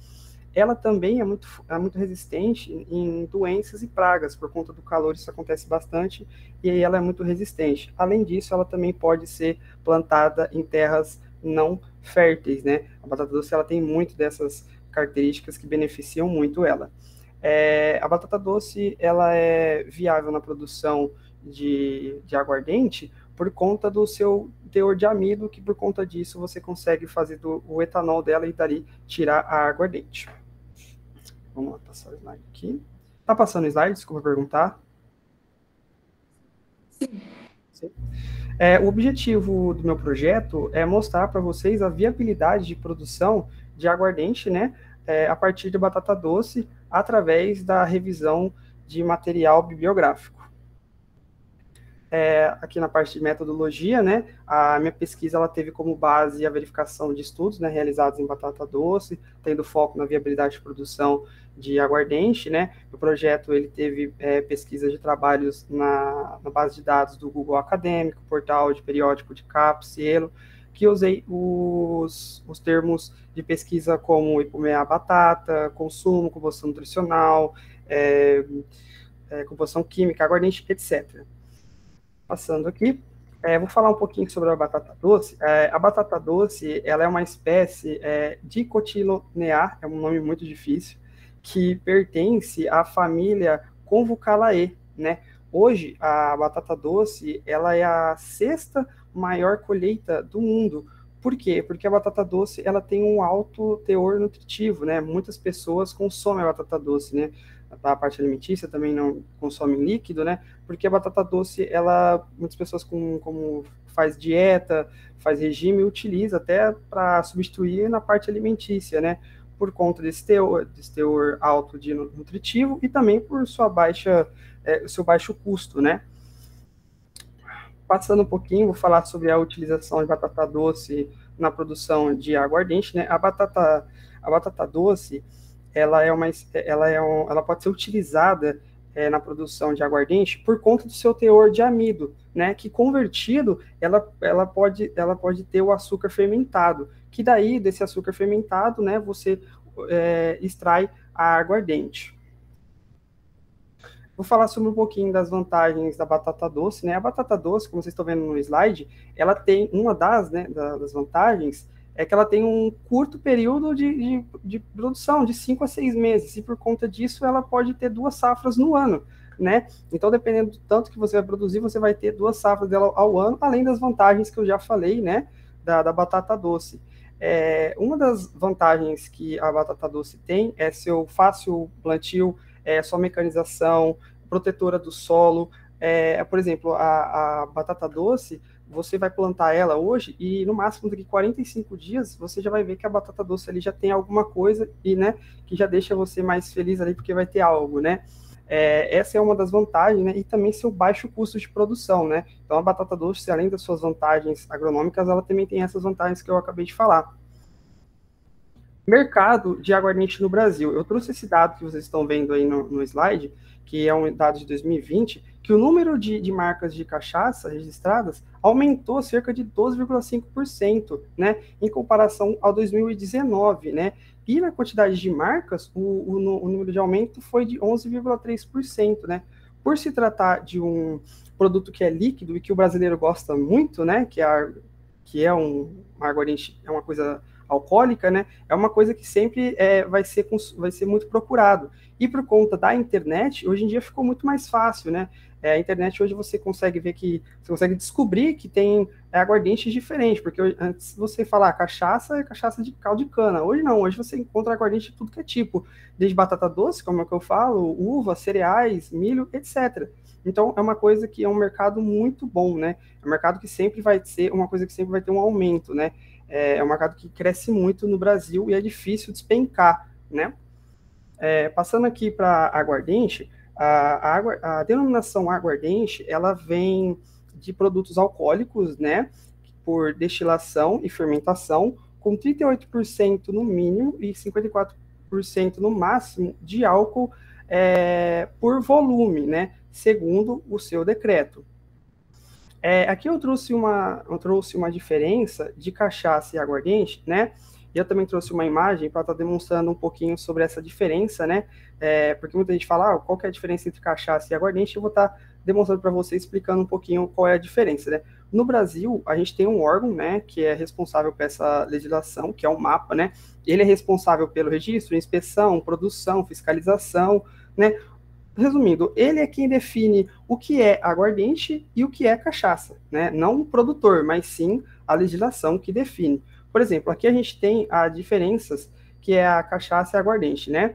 Ela também é muito resistente em doenças e pragas, por conta do calor isso acontece bastante, e aí ela é muito resistente. Além disso, ela também pode ser plantada em terras não férteis, né? A batata doce ela tem muito dessas características que beneficiam muito ela. A batata doce ela é viável na produção de aguardente por conta do seu teor de amido, que por conta disso você consegue fazer o etanol dela e dali tirar a aguardente. Vamos lá, passar o slide aqui. Tá passando o slide? Desculpa perguntar. Sim. O objetivo do meu projeto é mostrar para vocês a viabilidade de produção de aguardente, né, a partir de batata doce, através da revisão de material bibliográfico. Aqui na parte de metodologia, né, a minha pesquisa ela teve como base a verificação de estudos, né, realizados em batata doce, tendo foco na viabilidade de produção de aguardente, né. O projeto ele teve pesquisa de trabalhos na base de dados do Google Acadêmico, portal de periódico de CAPES, Cielo, que usei os termos de pesquisa como hipomear batata, consumo, composição nutricional, composição química, aguardente, etc. Passando aqui, vou falar um pouquinho sobre a batata doce. A batata doce, ela é uma espécie dicotilonear, é um nome muito difícil, que pertence à família Convolvulaceae, né? Hoje, a batata doce, ela é a 6ª maior colheita do mundo, Por quê? Porque a batata doce, ela tem um alto teor nutritivo, né? Muitas pessoas consomem a batata doce, né? A parte alimentícia também não consome líquido, né? Porque a batata doce, muitas pessoas como faz dieta, faz regime, utiliza até para substituir na parte alimentícia, né? Por conta desse teor alto de nutritivo e também por seu baixo custo, né? Passando um pouquinho, vou falar sobre a utilização de batata doce na produção de aguardente, né? A batata doce, ela pode ser utilizada na produção de aguardente por conta do seu teor de amido, né? Que convertido, ela pode ter o açúcar fermentado, que daí desse açúcar fermentado, né? Você extrai a aguardente. Vou falar sobre um pouquinho das vantagens da batata doce, né? A batata doce, como vocês estão vendo no slide, ela tem uma das vantagens é que ela tem um curto período de produção, de 5 a 6 meses, e por conta disso ela pode ter 2 safras no ano, né? Então, dependendo do tanto que você vai produzir, você vai ter 2 safras dela ao ano, além das vantagens que eu já falei, né? Da batata doce. Uma das vantagens que a batata doce tem é seu fácil plantio, sua mecanização, protetora do solo. Por exemplo, a batata doce, você vai plantar ela hoje e no máximo daqui 45 dias você já vai ver que a batata doce ali já tem alguma coisa e, né, que já deixa você mais feliz ali porque vai ter algo, né? Essa é uma das vantagens, né? E também seu baixo custo de produção, né? Então a batata doce, além das suas vantagens agronômicas, ela também tem essas vantagens que eu acabei de falar. Mercado de aguardente no Brasil. Eu trouxe esse dado que vocês estão vendo aí no slide, que é um dado de 2020, que o número de marcas de cachaça registradas aumentou cerca de 12,5%, né, em comparação ao 2019, né, e na quantidade de marcas, o número de aumento foi de 11,3%, né, por se tratar de um produto que é líquido e que o brasileiro gosta muito, né, que é um aguardente, é uma coisa alcoólica, né, é uma coisa que sempre vai ser muito procurado. E por conta da internet, hoje em dia ficou muito mais fácil, né? A internet hoje você consegue ver você consegue descobrir que tem aguardentes diferentes, porque antes você falar cachaça é cachaça de caldo de cana. Hoje não, hoje você encontra aguardente de tudo que é tipo, desde batata doce, como é que eu falo, uva, cereais, milho, etc. Então é uma coisa que é um mercado muito bom, né? É um mercado que sempre vai ser uma coisa que sempre vai ter um aumento, né? É um mercado que cresce muito no Brasil e é difícil despencar, né? Passando aqui para aguardente, a denominação aguardente, ela vem de produtos alcoólicos, né, por destilação e fermentação, com 38% no mínimo e 54% no máximo de álcool por volume, né, segundo o seu decreto. Aqui eu trouxe uma diferença de cachaça e aguardente, né? E eu também trouxe uma imagem para estar demonstrando um pouquinho sobre essa diferença, né? Porque muita gente fala, qual que é a diferença entre cachaça e aguardente? Eu vou estar demonstrando para vocês, explicando um pouquinho qual é a diferença, né? No Brasil, a gente tem um órgão, né, que é responsável por essa legislação, que é o MAPA, né? Ele é responsável pelo registro, inspeção, produção, fiscalização, né? Resumindo, ele é quem define o que é aguardente e o que é cachaça, né? Não o produtor, mas sim a legislação que define. Por exemplo, aqui a gente tem as diferenças, que é a cachaça e a aguardente, né?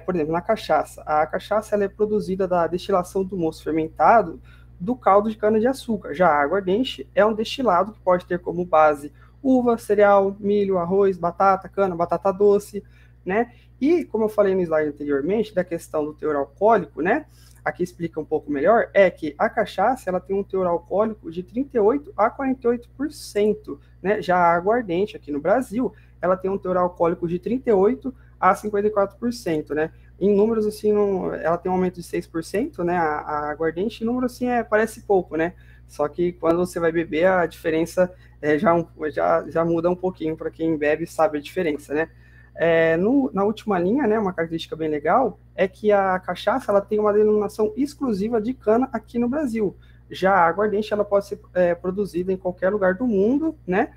Por exemplo, na cachaça, a cachaça ela é produzida da destilação do mosto fermentado do caldo de cana-de-açúcar. Já a aguardente é um destilado que pode ter como base uva, cereal, milho, arroz, batata, cana, batata doce, né? E, como eu falei no slide anteriormente, da questão do teor alcoólico, né? Aqui explica um pouco melhor, é que a cachaça ela tem um teor alcoólico de 38% a 48%, né? Já a aguardente aqui no Brasil, ela tem um teor alcoólico de 38% a 54%, né? Em números, assim, ela tem um aumento de 6%, né? A aguardente, em número, assim, parece pouco, né? Só que quando você vai beber, a diferença já muda um pouquinho, para quem bebe sabe a diferença, né? Na última linha, né, uma característica bem legal é que a cachaça ela tem uma denominação exclusiva de cana aqui no Brasil. Já a aguardente ela pode ser produzida em qualquer lugar do mundo, né?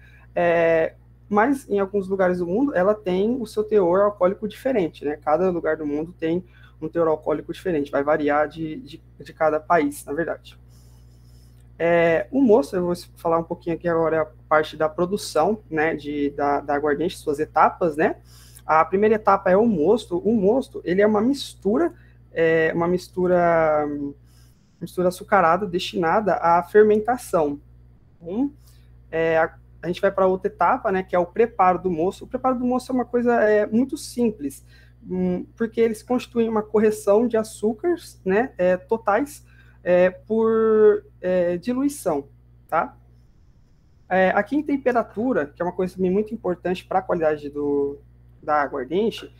Mas em alguns lugares do mundo ela tem o seu teor alcoólico diferente, né? Cada lugar do mundo tem um teor alcoólico diferente, vai variar de cada país, na verdade. O mosto, eu vou falar um pouquinho aqui agora a parte da produção, né, da aguardente, suas etapas, né? A primeira etapa é o mosto. O mosto, ele é uma mistura açucarada destinada à fermentação. A gente vai para outra etapa, né, que é o preparo do mosto. O preparo do mosto é uma coisa muito simples, porque eles constituem uma correção de açúcares, né, totais por diluição, tá? Aqui em temperatura, que é uma coisa também muito importante para a qualidade da aguardente,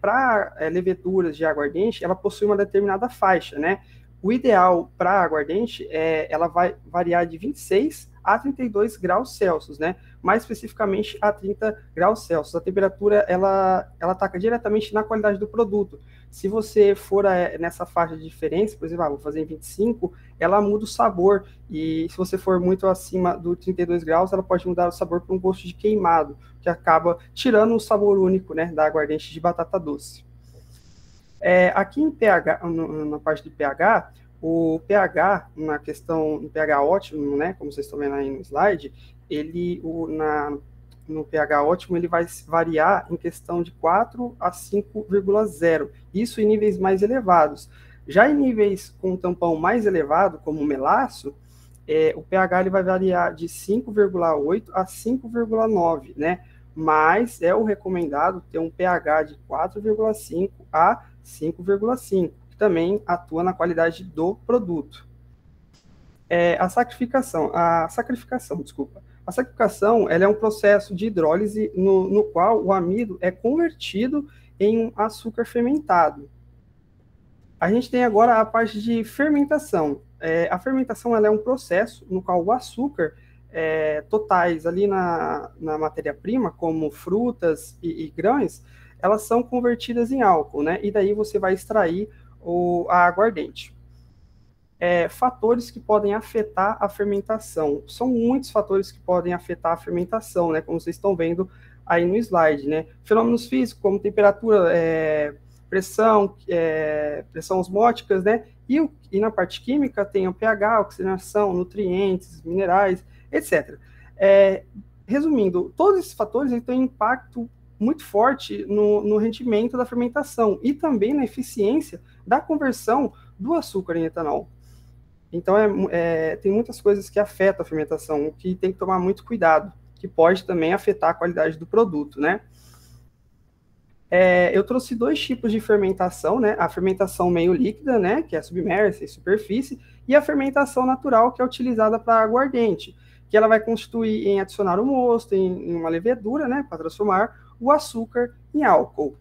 para leveduras de aguardente, ela possui uma determinada faixa, né? O ideal para a aguardente ela vai variar de 26 a 32 graus Celsius, né? Mais especificamente a 30 graus Celsius. A temperatura, ela ataca diretamente na qualidade do produto. Se você for nessa faixa de diferença, por exemplo, vou fazer em 25, ela muda o sabor. E se você for muito acima do 32 graus, ela pode mudar o sabor para um gosto de queimado, que acaba tirando o sabor único, né, da aguardente de batata doce. Aqui em pH, na parte de pH, o pH, no pH ótimo, né, como vocês estão vendo aí no slide, no pH ótimo, ele vai variar em questão de 4 a 5,0, isso em níveis mais elevados. Já em níveis com tampão mais elevado, como o melaço, o pH ele vai variar de 5,8 a 5,9, né? Mas é o recomendado ter um pH de 4,5 a 5,5, que também atua na qualidade do produto. A sacrificação, ela é um processo de hidrólise no qual o amido é convertido em um açúcar fermentado. A gente tem agora a parte de fermentação. A fermentação ela é um processo no qual o açúcar totais ali na matéria-prima, como frutas e grãos, elas são convertidas em álcool, né? E daí você vai extrair a aguardente. Fatores que podem afetar a fermentação. São muitos fatores que podem afetar a fermentação, né? Como vocês estão vendo aí no slide, né? Fenômenos físicos, como temperatura, pressão osmóticas, né? E na parte química tem o pH, oxigenação, nutrientes, minerais, etc. Resumindo, todos esses fatores têm um impacto muito forte no rendimento da fermentação e também na eficiência da conversão do açúcar em etanol. Então, tem muitas coisas que afetam a fermentação, que tem que tomar muito cuidado, que pode também afetar a qualidade do produto, né? Eu trouxe dois tipos de fermentação, né? A fermentação meio líquida, né? Que é submersa e superfície, e a fermentação natural, que é utilizada para aguardente, que ela vai constituir em adicionar o mosto, em uma levedura, né? Para transformar o açúcar em álcool.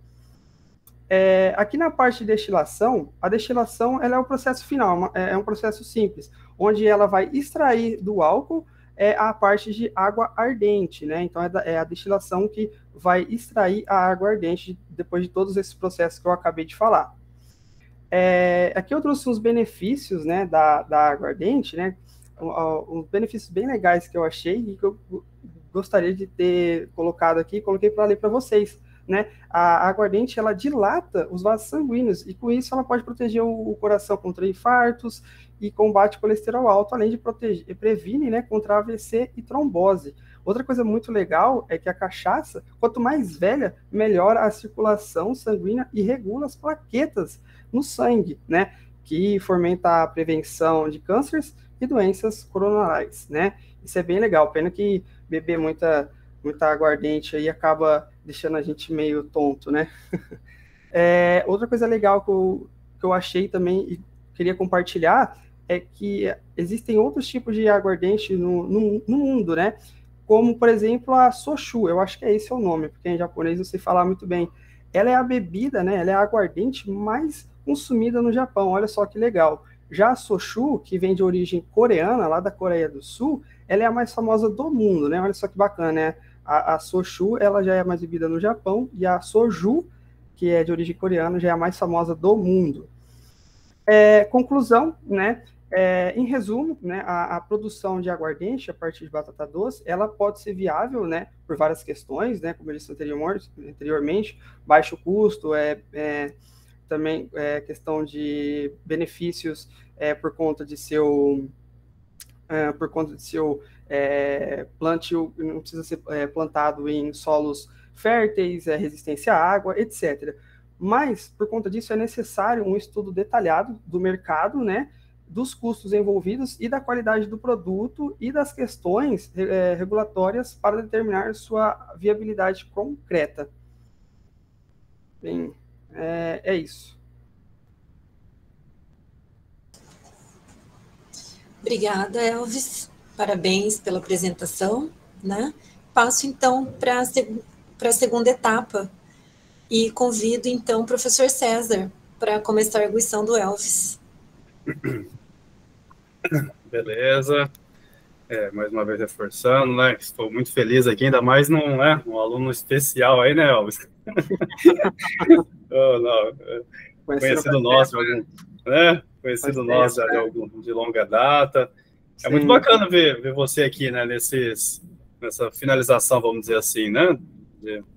Aqui na parte de destilação, a destilação ela é o processo final, é um processo simples, onde ela vai extrair do álcool a parte de água ardente, né? Então é a destilação que vai extrair a água ardente depois de todos esses processos que eu acabei de falar. Aqui eu trouxe uns benefícios, né, da água ardente, né? Uns benefícios bem legais que eu achei e que eu gostaria de ter colocado aqui, coloquei para ler para vocês. Né? A aguardente ela dilata os vasos sanguíneos e com isso ela pode proteger o coração contra infartos e combate o colesterol alto, além de previne, né, contra AVC e trombose. Outra coisa muito legal é que a cachaça, quanto mais velha, melhora a circulação sanguínea e regula as plaquetas no sangue, né, que fomenta a prevenção de cânceres e doenças coronárias, né? Isso é bem legal, pena que beber muita aguardente aí acaba deixando a gente meio tonto, né? Outra coisa legal que eu achei também e queria compartilhar é que existem outros tipos de aguardente no mundo, né? Como, por exemplo, a sochu, eu acho que esse é o nome, porque em japonês eu sei falar muito bem. Ela é a bebida, né? Ela é a aguardente mais consumida no Japão, olha só que legal. Já a sochu, que vem de origem coreana, lá da Coreia do Sul, ela é a mais famosa do mundo, né? Olha só que bacana, né? A sochu, ela já é mais bebida no Japão, e a soju, que é de origem coreana, já é a mais famosa do mundo. Conclusão, né? Em resumo, né, a produção de aguardente a partir de batata doce, ela pode ser viável, né, por várias questões, né, como eu disse anteriormente, baixo custo, também questão de benefícios por conta de seu por conta de seu plantio, não precisa ser plantado em solos férteis, resistência à água, etc. Mas, por conta disso, é necessário um estudo detalhado do mercado, né, dos custos envolvidos e da qualidade do produto e das questões regulatórias para determinar sua viabilidade concreta. Bem, é isso. Obrigada, Elvis. Parabéns pela apresentação, né? Passo, então, para a segunda etapa e convido, então, o professor César para começar a arguição do Elvis. Beleza. Mais uma vez reforçando, né? Estou muito feliz aqui, ainda mais um aluno especial aí, né, Elvis? Conhecido nosso, né? Conhecido nosso já de longa data. É muito bacana ver você aqui, né? Nessa finalização, vamos dizer assim, né?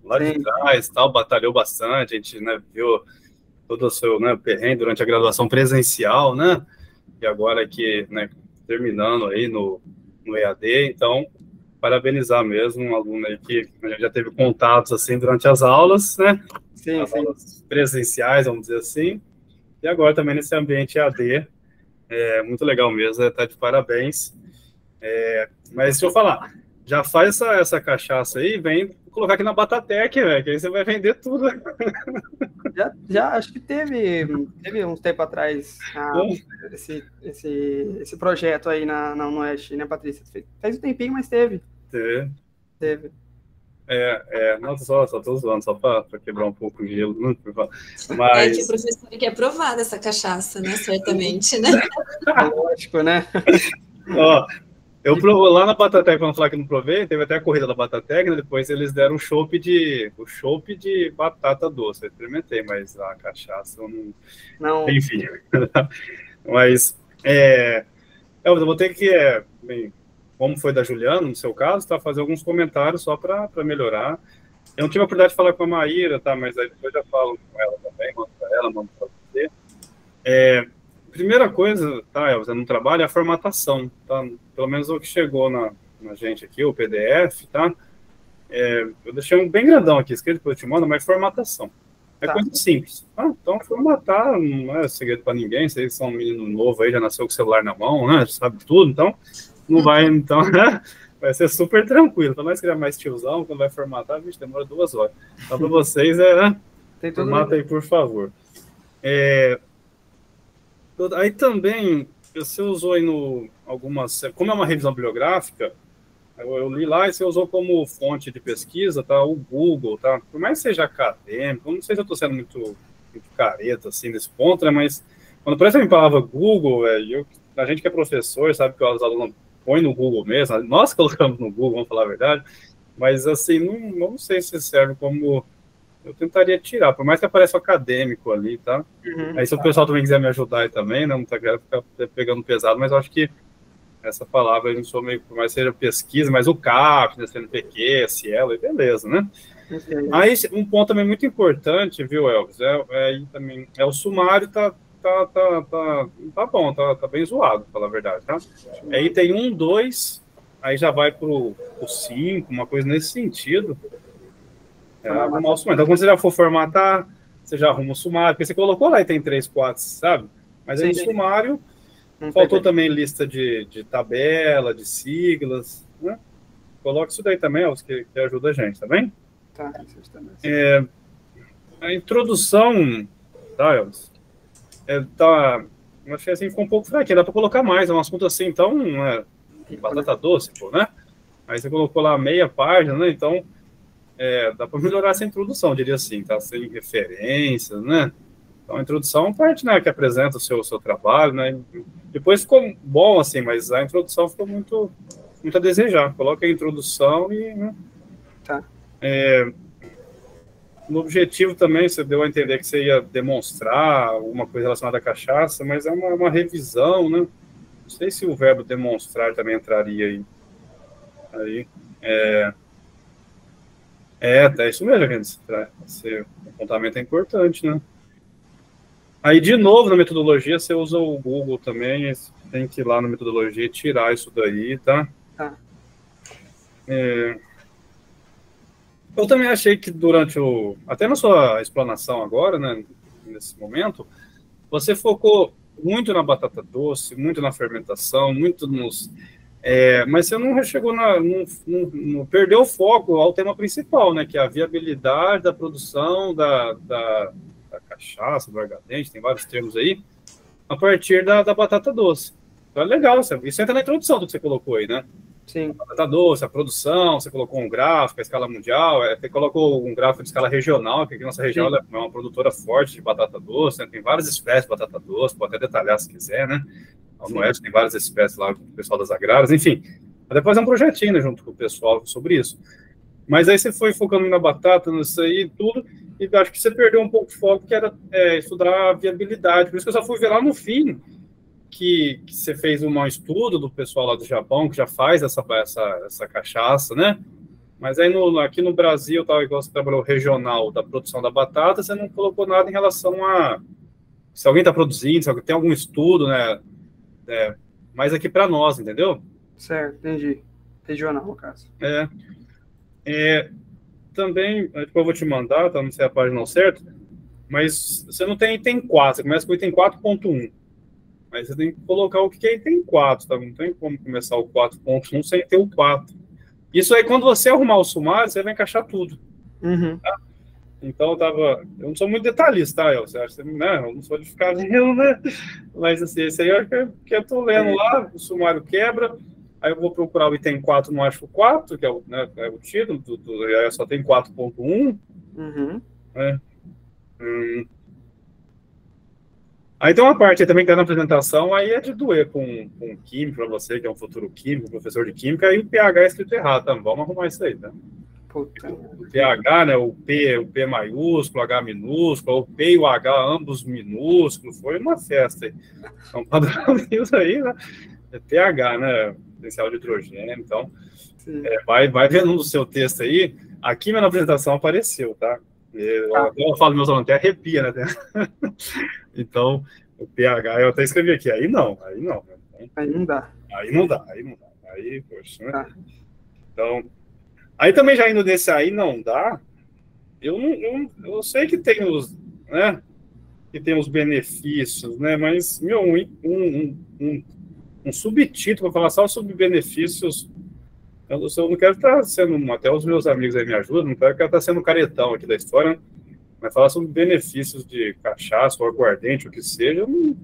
Lá de trás, tal, batalhou bastante, a gente, né, viu todo o seu, né, perrengue durante a graduação presencial, né? E agora aqui, né, terminando aí no EAD, então, parabenizar mesmo um aluno aí que a gente já teve contatos, assim, durante as aulas, né? Aulas presenciais, vamos dizer assim, e agora também nesse ambiente EAD, muito legal mesmo, tá de parabéns. Mas deixa eu falar, já faz essa cachaça aí, vem colocar aqui na Batatec, velho, que aí você vai vender tudo. Já acho que teve uns tempo atrás esse projeto aí na UniOeste, né, Patrícia? Fez um tempinho, mas teve. Teve. Nossa, só tô zoando, só para quebrar um pouco o gelo. Mas... que o professor quer provar dessa cachaça, né? Certamente, né? Lógico, né? Ó, eu provo lá na Batatec, para não falar que não provei, teve até a corrida da Batatec, né? Depois eles deram o chopp de batata doce. Eu experimentei, mas a cachaça eu não... Enfim. Mas, eu vou ter que, como foi da Juliana, no seu caso, tá, fazer alguns comentários só para melhorar. Eu não tive a oportunidade de falar com a Maíra, tá? Mas aí depois eu já falo com ela também, mando para ela, mando para você. Primeira coisa, tá, Elza, no trabalho é a formatação, tá? Pelo menos o que chegou na gente aqui, o PDF, tá? Eu deixei um bem grandão aqui, escrito depois eu te mando, mas formatação. Coisa simples. Então, formatar não é segredo para ninguém, vocês são um menino novo aí, já nasceu com o celular na mão, né? Sabe tudo, então não vai, então, né? Vai ser super tranquilo. Para nós que é mais tiozão, quando vai formatar, a gente demora 2 horas. Então, para vocês, formata aí, por favor. Aí também, você usou aí algumas... Como é uma revisão bibliográfica, eu li lá e você usou como fonte de pesquisa, tá? O Google, tá? Por mais que seja acadêmico, não sei se eu estou sendo muito careta, assim, nesse ponto, né? Mas quando aparece a palavra Google, a gente que é professor, sabe que os alunos põem no Google mesmo, nós colocamos no Google, vamos falar a verdade, mas, assim, não sei se serve como... Eu tentaria tirar, por mais que apareça o acadêmico ali, tá? Aí se o pessoal também quiser me ajudar aí também, não quero ficar pegando pesado, mas eu acho que essa palavra, não sou meio, por mais que seja pesquisa, mas o CAP, CNPq, Cielo, beleza, né? Aí um ponto também muito importante, viu, Elvis, também o sumário tá bom, tá bem zoado, pra falar a verdade, tá? Aí tem 1, 2, aí já vai pro 5, uma coisa nesse sentido. Arrumar o sumário. Então, quando você já for formatar, você já arruma o sumário, porque você colocou lá e tem 3, 4, sabe? Mas aí o sumário, faltou também lista de tabela, de siglas, né? Coloca isso daí também, Elvis, que ajuda a gente, tá bem? Tá, a introdução, tá, Elvis? Eu achei assim, ficou um pouco fraquinho, dá para colocar mais, é um assunto assim, então, batata doce, pô, né? Aí você colocou lá meia página, né? Então, dá para melhorar essa introdução, eu diria assim, tá? Sem referências, né? Então, a introdução é uma parte, né, que apresenta o seu trabalho, né? Depois ficou bom, assim, mas a introdução ficou muito a desejar. Coloca a introdução e... Né? Tá. No objetivo também, você deu a entender que você ia demonstrar alguma coisa relacionada à cachaça, mas é uma revisão, né? Não sei se o verbo demonstrar também entraria aí. Tá isso mesmo, gente. O apontamento é importante, né? Aí, de novo, na metodologia, você usa o Google também, tem que ir lá na metodologia e tirar isso daí, tá? Tá. Eu também achei que durante até na sua explanação agora, né, nesse momento, você focou muito na batata doce, muito na fermentação, muito nos... mas você não chegou não perdeu o foco ao tema principal, né, que é a viabilidade da produção da cachaça, do aguardente, tem vários termos aí, a partir da batata doce. Então é legal, isso entra na introdução do que você colocou aí, né? Sim. A batata doce, a produção, você colocou um gráfico, a escala mundial, você colocou um gráfico de escala regional, que aqui nossa região é uma produtora forte de batata doce, né? Tem várias espécies de batata doce, pode até detalhar se quiser, né? No Oeste tem várias espécies lá, com o pessoal das agrárias, enfim. Depois fazer um projetinho, né, junto com o pessoal sobre isso. Mas aí você foi focando na batata, nisso aí e tudo, e acho que você perdeu um pouco de foco, que era estudar a viabilidade. Por isso que eu só fui ver lá no fim que você fez um estudo do pessoal lá do Japão, que já faz essa cachaça, né? Mas aí aqui no Brasil, tal, igual você trabalhou regional da produção da batata, você não colocou nada em relação a se alguém está produzindo, se alguém tem algum estudo, né? Mais aqui para nós, entendeu? Certo, entendi. Regional, no caso. Também, depois eu vou te mandar, tá? Não sei a página certa, mas você não tem item 4, você começa com o item 4.1. Mas você tem que colocar o que é item 4, tá? Não tem como começar o 4.1 sem ter o 4. Isso aí, quando você arrumar o sumário, você vai encaixar tudo. Uhum. Tá? Então, eu não sou muito detalhista, tá? Eu não sou de ficar lendo, né? Mas, assim, esse aí eu acho que eu tô lendo lá, o sumário quebra, aí eu vou procurar o item 4, não acho o 4, que é o título, aí só tem 4.1. Uhum. Né? Aí tem uma parte aí também que está na apresentação, aí é de doer com um químico para você, que é um futuro químico, professor de química, aí o pH é escrito errado, tá? Vamos arrumar isso aí, tá? Puta. O pH, né, o P maiúsculo, H minúsculo, o P e o H ambos minúsculos, foi uma festa aí. Então, padrão isso aí, né? É pH, né, potencial de hidrogênio, então, vai vendo no seu texto aí, aqui na apresentação apareceu, tá? Eu falo meus alunos, até arrepia, né? Então, o pH, eu até escrevi aqui, aí não. Aí não dá. Aí, poxa, né? Então, aí também já indo desse aí não dá, eu sei que tem os, né? Que tem os benefícios, né? Mas, um subtítulo para falar só sobre benefícios. Eu não quero estar sendo, até os meus amigos aí me ajudam, não quero estar sendo caretão aqui da história, mas falar sobre benefícios de cachaça ou aguardente, o que seja, um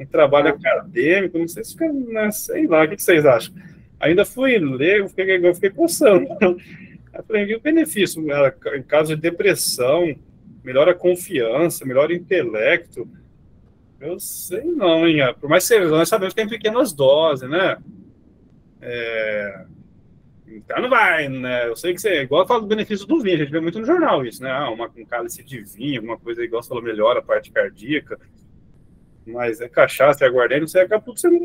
trabalho acadêmico, não sei se fica, né, sei lá, o que vocês acham? Ainda fui ler, eu fiquei coçando. Eu falei, o benefício, em caso de depressão, melhora a confiança, melhora o intelecto, eu sei não, hein? Por mais que nós sabemos que tem pequenas doses, né? Então não vai, né? Eu sei que você, igual eu falo do benefício do vinho, a gente vê muito no jornal isso, né? Um cálice de vinho, alguma coisa igual você falou, melhora a parte cardíaca, mas cachaça e aguardente, você acaba tudo sendo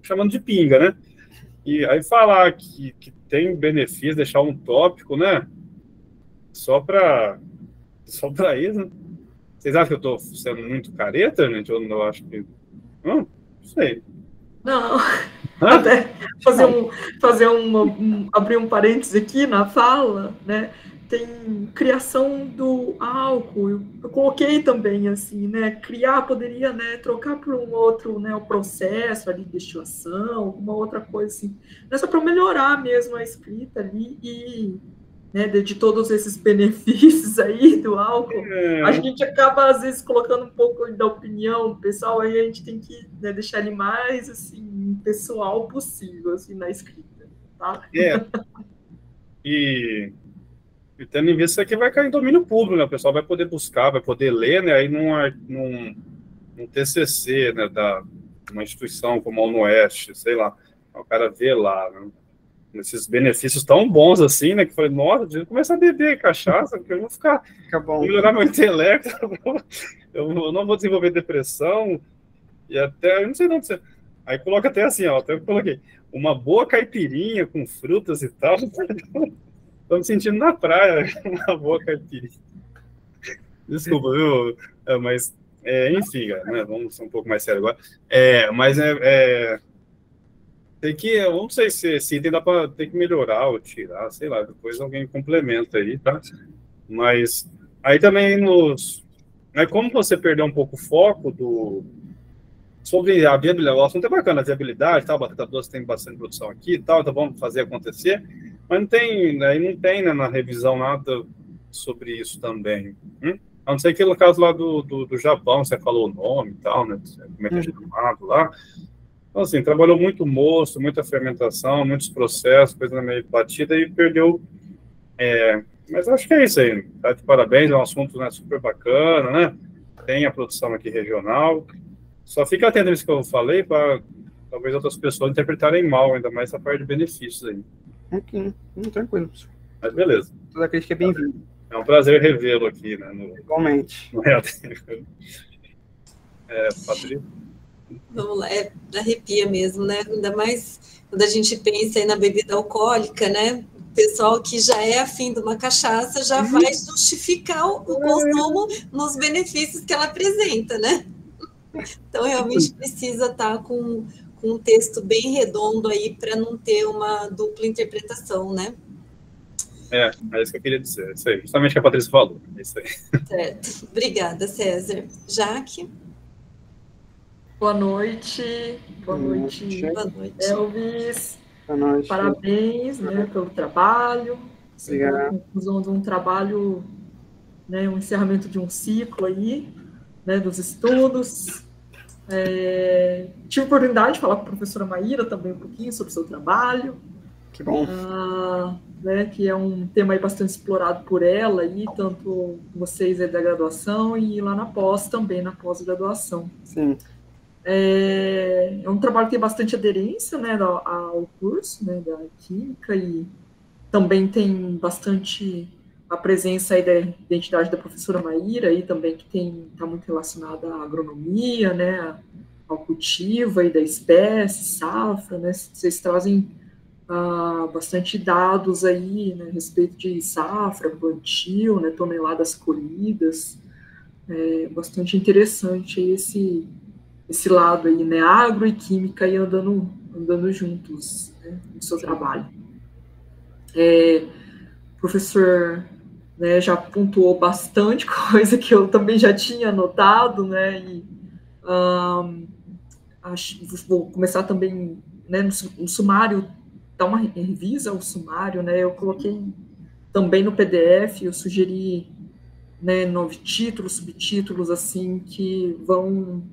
chamando de pinga, né? E aí falar que tem benefício, deixar um tópico, né? Só para isso, né? Vocês acham que eu estou sendo muito careta, gente? Eu acho que... Não sei. Não, até abrir um parênteses aqui na fala, né? Tem criação do álcool, eu coloquei também assim, né? Criar poderia, né, trocar por um outro, né, o processo ali de destilação, alguma outra coisa assim. É só para melhorar mesmo a escrita ali e, né, de todos esses benefícios aí do álcool, a gente acaba, às vezes, colocando um pouco da opinião pessoal, aí a gente tem que, né, deixar ele mais, assim, pessoal possível, assim, na escrita, tá? E tendo em vista, isso aqui vai cair em domínio público, né? O pessoal vai poder buscar, vai poder ler, né? Aí num TCC, né, uma instituição como a UNOeste, sei lá, o cara vê lá, né? Esses benefícios tão bons assim, né? Que eu falei, nossa, eu vou começar a beber cachaça, porque eu vou vou melhorar meu intelecto, eu não vou desenvolver depressão, e até, eu não sei não. Aí coloca até assim, ó, até eu coloquei, uma boa caipirinha com frutas e tal. Estou me sentindo na praia, uma boa caipirinha. Desculpa, viu? Mas Enfim, né, vamos ser um pouco mais sério agora. Mas tem que, eu não sei se esse item tem que melhorar ou tirar, sei lá, depois alguém complementa aí, tá? Mas aí também como você perdeu um pouco o foco sobre a viabilidade, o assunto é bacana, a viabilidade, tal, Batata Doce tem bastante produção aqui e tal, então vamos fazer acontecer, mas não tem, né, na revisão nada sobre isso também. A não ser que no caso lá do Japão, você falou o nome e tal, né, como é que é chamado lá. Então, assim, trabalhou muito mosto, muita fermentação, muitos processos, coisa meio batida e perdeu. Mas acho que é isso aí, tá de parabéns, é um assunto, né, super bacana, né? Tem a produção aqui regional. Só fica atento nisso que eu falei, para talvez outras pessoas interpretarem mal, ainda mais essa parte de benefícios aí. Ok, tranquilo. Mas beleza. Toda crítica é bem-vinda. É um prazer revê-lo aqui, né? Igualmente. Patrícia? Vamos lá, arrepia mesmo, né? Ainda mais quando a gente pensa aí na bebida alcoólica, né? O pessoal que já é afim de uma cachaça já vai justificar o consumo nos benefícios que ela apresenta, né? Então, realmente precisa estar com um texto bem redondo aí para não ter uma dupla interpretação, né? É isso que eu queria dizer, é isso aí, justamente o que a Patrícia falou, é isso aí. Certo. Obrigada, César. Jaque? Boa noite. Boa noite, Elvis. Boa noite. Parabéns, né, pelo trabalho. Obrigado. A conclusão de um trabalho, né, um encerramento de um ciclo aí, né, dos estudos. Tive a oportunidade de falar com a professora Maíra também um pouquinho sobre o seu trabalho. Que bom. Né, que é um tema aí bastante explorado por ela, aí, tanto vocês aí da graduação e lá na pós também, na pós-graduação. Sim. É um trabalho que tem bastante aderência, né, ao curso, né, da Química, e também tem bastante a presença aí da identidade da professora Maíra, aí também que está muito relacionada à agronomia, né, ao cultivo aí da espécie, safra, né, vocês trazem bastante dados aí, né, a respeito de safra, plantio, né, toneladas colhidas, bastante interessante aí esse lado aí, né, agro e química aí andando juntos, né, no seu trabalho. O professor, né, já pontuou bastante coisa que eu também já tinha anotado, né, e vou começar também, né, no sumário, dar uma revisa ao sumário, né, eu coloquei também no PDF, eu sugeri, né, 9 títulos, subtítulos, assim, que vão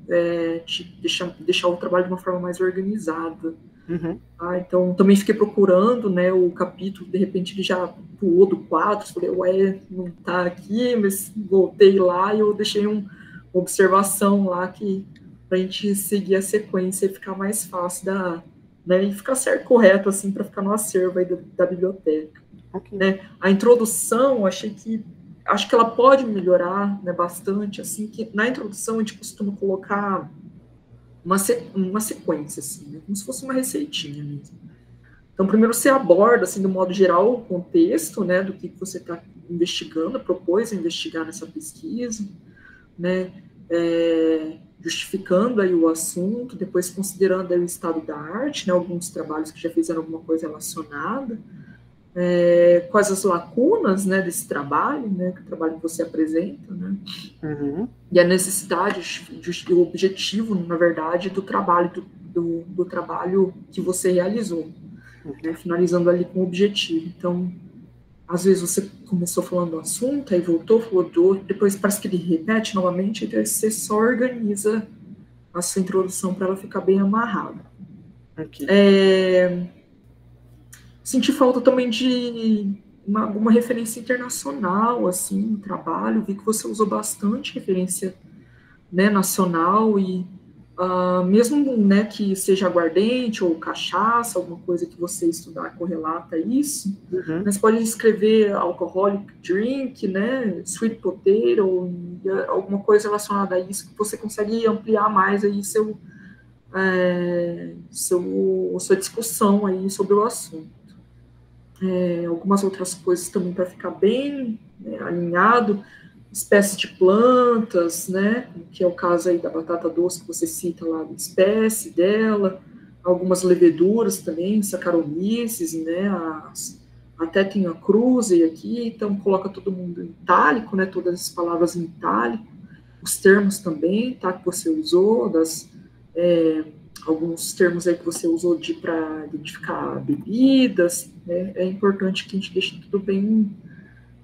te deixar o trabalho de uma forma mais organizada. Então, também fiquei procurando, né, o capítulo, de repente ele já pulou do 4, falei, não tá aqui, mas voltei lá e eu deixei uma observação lá que para a gente seguir a sequência e ficar mais fácil né, e ficar correto, assim, para ficar no acervo aí da biblioteca. Okay. Né? A introdução, acho que ela pode melhorar, né, bastante, assim, que na introdução a gente costuma colocar uma sequência, assim, né, como se fosse uma receitinha mesmo. Então, primeiro você aborda, assim, do modo geral, o contexto, né, do que você está investigando, propôs investigar nessa pesquisa, né, justificando aí o assunto, depois considerando aí o estado da arte, né, alguns trabalhos que já fizeram alguma coisa relacionada, quais as lacunas, né, desse trabalho, né, que o trabalho que você apresenta, né, e a necessidade, o objetivo, na verdade, do trabalho, do trabalho que você realizou, né, finalizando ali com o objetivo. Então, às vezes você começou falando do assunto, aí voltou, falou do outro, depois parece que ele repete novamente, então você só organiza a sua introdução para ela ficar bem amarrada. Okay. Senti falta também de alguma referência internacional, assim, no trabalho. Vi que você usou bastante referência, né, nacional e mesmo, né, que seja aguardente ou cachaça, alguma coisa que você estudar correlata isso, mas pode escrever alcoholic drink, né, sweet potato, alguma coisa relacionada a isso que você consegue ampliar mais aí sua discussão aí sobre o assunto. Algumas outras coisas também para ficar bem, né, alinhado. espécies de plantas, né, que é o caso aí da batata doce que você cita lá, a espécie dela, algumas leveduras também, Saccharomyces, né, até tem a Krusei aqui, então coloca todo mundo em itálico, né, todas as palavras em itálico, os termos também, tá, que você usou, alguns termos aí que você usou para identificar bebidas, né, é importante que a gente deixe tudo bem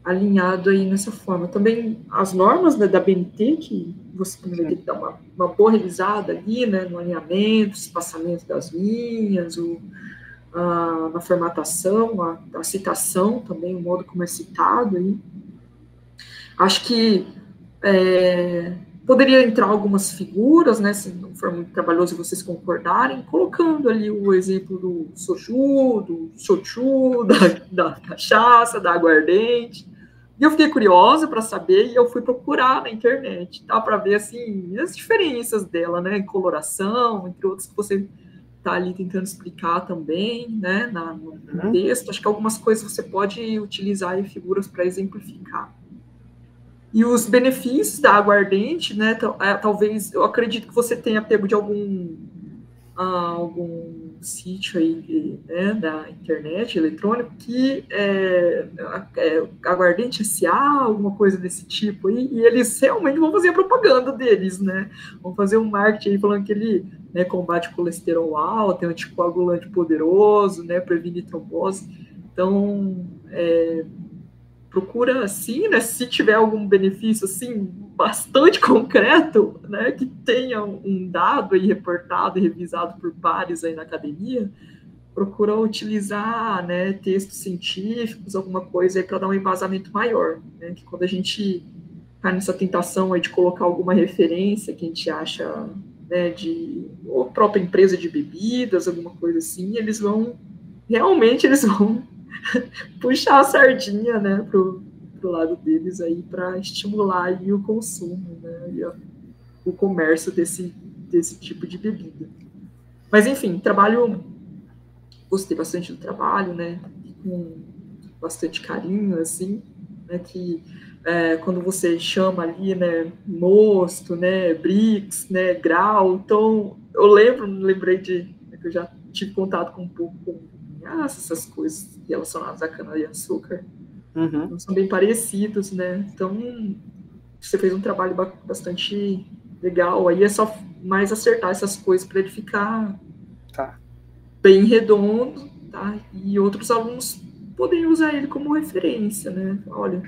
alinhado aí nessa forma. Também as normas, né, da BNT, que você também vai ter que dar uma boa revisada ali, né, no alinhamento, espaçamento das linhas, na formatação, a citação também, o modo como é citado aí. Acho que poderia entrar algumas figuras, né, se não for muito trabalhoso vocês concordarem, colocando ali o exemplo do soju, do shochu, da cachaça, da aguardente. E eu fiquei curiosa para saber, e eu fui procurar na internet, tá, para ver, assim, as diferenças dela, né, em coloração, entre outros que você está ali tentando explicar também, né, no texto. Acho que algumas coisas você pode utilizar em figuras para exemplificar. E os benefícios da aguardente, né, talvez, eu acredito que você tenha pego de algum sítio aí, né, da internet, eletrônico, que aguardente SA, alguma coisa desse tipo aí, e eles realmente vão fazer a propaganda deles, né, vão fazer um marketing aí falando que ele, né, combate colesterol alto, é um anticoagulante poderoso, né, previne trombose. Então, procura assim, né, se tiver algum benefício assim bastante concreto, né, que tenha um dado aí reportado e revisado por pares aí na academia, procura utilizar, né, textos científicos, alguma coisa aí para dar um embasamento maior, né, que quando a gente cai nessa tentação aí de colocar alguma referência que a gente acha, né, ou própria empresa de bebidas, alguma coisa assim, eles vão puxar a sardinha, né, pro lado deles aí para estimular aí o consumo, né, e o comércio desse tipo de bebida. Mas enfim, gostei bastante do trabalho, né, com bastante carinho, assim, né, que quando você chama ali, né, mosto, né, Brix, né, grau, então eu lembrei que eu já tive contato com um pouco com essas coisas relacionadas à cana-de-açúcar, são bem parecidos, né? Então, você fez um trabalho bastante legal, aí é só mais acertar essas coisas para ele ficar bem redondo, tá? E outros alunos poderem usar ele como referência, né? Olha,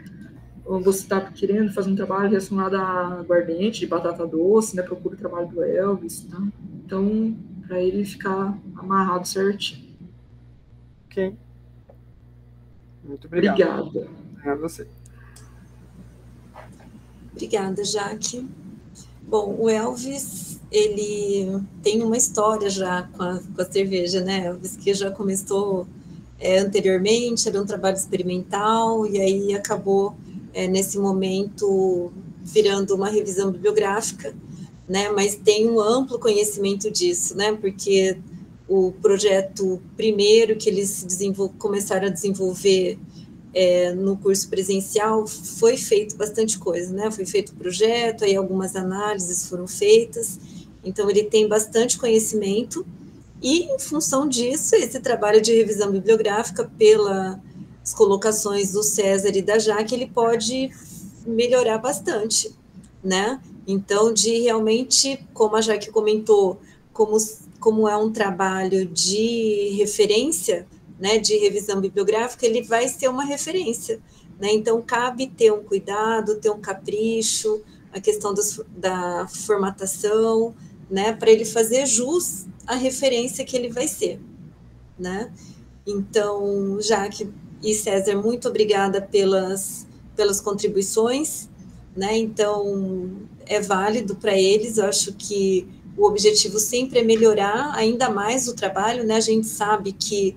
você está querendo fazer um trabalho relacionado a aguardente, de batata doce, né? Procura o trabalho do Elvis, tá? Então, para ele ficar amarrado certinho. Ok. Muito obrigado. Obrigada. A você. Obrigada, Jaque. Bom, o Elvis, ele tem uma história já com a cerveja, né, Elvis, que já começou anteriormente, era um trabalho experimental, e aí acabou, nesse momento, virando uma revisão bibliográfica, né, mas tem um amplo conhecimento disso, né, porque o projeto primeiro que eles começaram a desenvolver no curso presencial, foi feito bastante coisa, né? Foi feito o projeto, aí algumas análises foram feitas, então ele tem bastante conhecimento, e em função disso, esse trabalho de revisão bibliográfica, pelas colocações do César e da Jaque, ele pode melhorar bastante, né? Então, de realmente, como a Jaque comentou, como é um trabalho de referência, né, de revisão bibliográfica, ele vai ser uma referência, né? Então cabe ter um cuidado, ter um capricho, a questão da formatação, né, para ele fazer jus à referência que ele vai ser, né? Então, Jaque e César, muito obrigada pelas contribuições, né? Então é válido para eles. Eu acho que o objetivo sempre é melhorar ainda mais o trabalho, né? A gente sabe que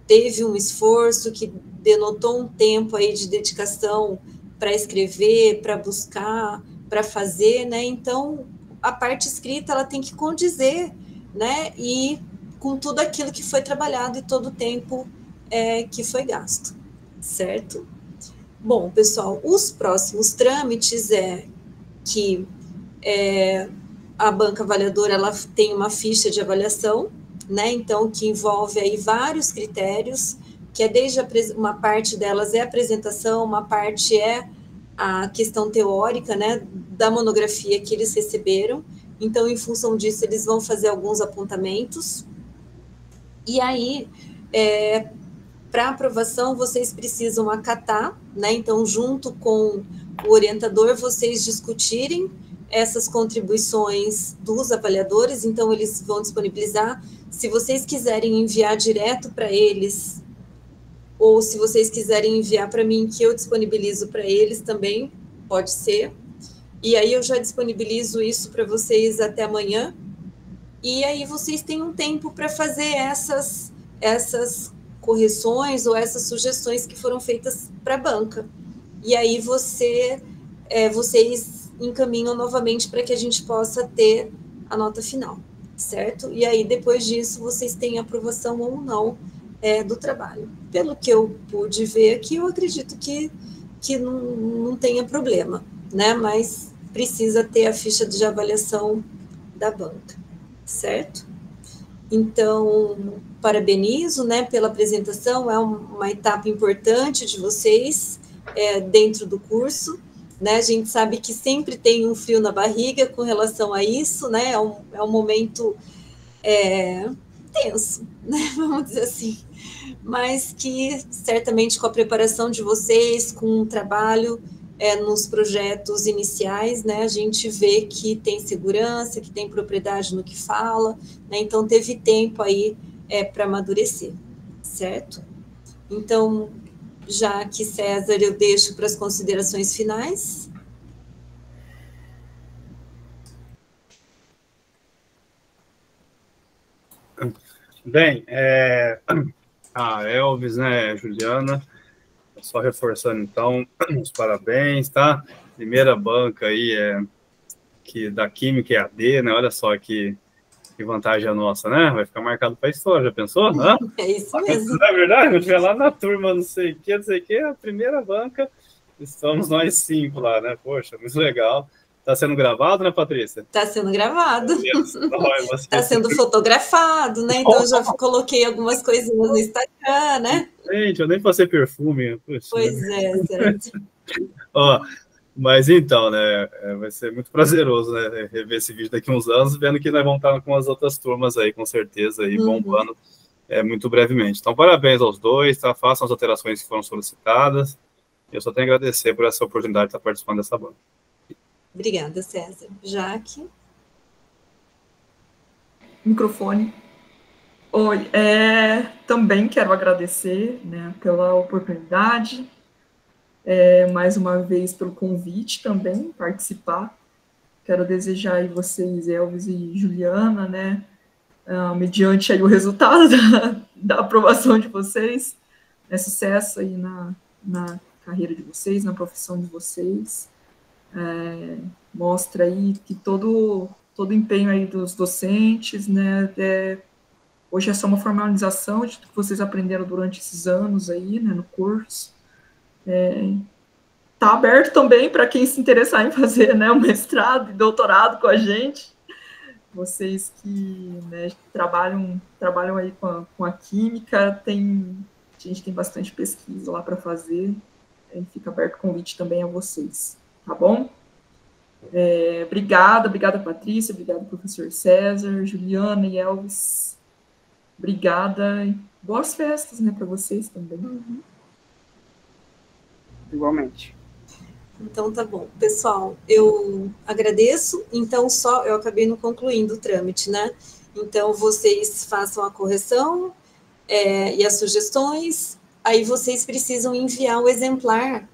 teve um esforço, que denotou um tempo aí de dedicação para escrever, para buscar, para fazer, né? Então, a parte escrita, ela tem que condizer, né? E com tudo aquilo que foi trabalhado e todo o tempo que foi gasto, certo? Bom, pessoal, os próximos trâmites é que a banca avaliadora ela tem uma ficha de avaliação, né? Então, que envolve aí vários critérios, que é desde uma parte delas é a apresentação, uma parte é a questão teórica, né, da monografia que eles receberam. Então, em função disso, eles vão fazer alguns apontamentos. E aí, para aprovação, vocês precisam acatar, né? Então, junto com o orientador, vocês discutirem essas contribuições dos avaliadores. Então, eles vão disponibilizar. Se vocês quiserem enviar direto para eles, ou se vocês quiserem enviar para mim, que eu disponibilizo para eles também, pode ser. E aí eu já disponibilizo isso para vocês até amanhã. E aí vocês têm um tempo para fazer essas correções ou essas sugestões que foram feitas para a banca. E aí vocês encaminham novamente para que a gente possa ter a nota final, certo? E aí, depois disso, vocês têm aprovação ou não do trabalho. Pelo que eu pude ver aqui, eu acredito que não tenha problema, né? Mas precisa ter a ficha de avaliação da banca, certo? Então, parabenizo, né, pela apresentação, é uma etapa importante de vocês dentro do curso, né? A gente sabe que sempre tem um frio na barriga com relação a isso, né? É um momento tenso, né? Vamos dizer assim, mas que certamente com a preparação de vocês, com o trabalho nos projetos iniciais, né, a gente vê que tem segurança, que tem propriedade no que fala, né? Então teve tempo aí para amadurecer, certo? Então, já que César, eu deixo para as considerações finais. Bem, a Elvis, né, Juliana, só reforçando, então, os parabéns, tá? Primeira banca aí que da Química EAD, né? Olha só que vantagem a nossa, né? Vai ficar marcado para a história, já pensou? Hã? É isso mesmo. Na verdade, eu estiver lá na turma, não sei o que, a primeira banca, estamos nós 5 lá, né? Poxa, muito legal. Está sendo gravado, né, Patrícia? Está sendo gravado. Está sendo fotografado, né? Então, eu já coloquei algumas coisinhas no Instagram, né? Gente, eu nem passei perfume. Puxa, pois é, certo. Ó, mas então, né, vai ser muito prazeroso, né, rever esse vídeo daqui a uns anos, vendo que nós vamos estar com as outras turmas aí, com certeza, aí, bombando muito brevemente. Então, parabéns aos dois, tá? Façam as alterações que foram solicitadas. Eu só tenho a agradecer por essa oportunidade de estar participando dessa banca. Obrigada, César. Jaque? Microfone. Oi, também quero agradecer, né, pela oportunidade, mais uma vez pelo convite também, participar. Quero desejar aí vocês, Elvis e Juliana, né, mediante aí o resultado da aprovação de vocês, sucesso aí na carreira de vocês, na profissão de vocês. Mostra aí que todo o empenho aí dos docentes, né, hoje é só uma formalização de tudo que vocês aprenderam durante esses anos aí, né, no curso. Tá aberto também para quem se interessar em fazer, né, um mestrado e doutorado com a gente. Vocês que, né, trabalham aí com a química, a gente tem bastante pesquisa lá para fazer, fica aberto o convite também a vocês, tá bom? Obrigada, Patrícia, obrigada, professor César, Juliana e Elvis. Obrigada, e boas festas, né, para vocês também. Igualmente. Então, tá bom. Pessoal, eu agradeço. Então, eu acabei não concluindo o trâmite, né? Então, vocês façam a correção e as sugestões. Aí, vocês precisam enviar o exemplar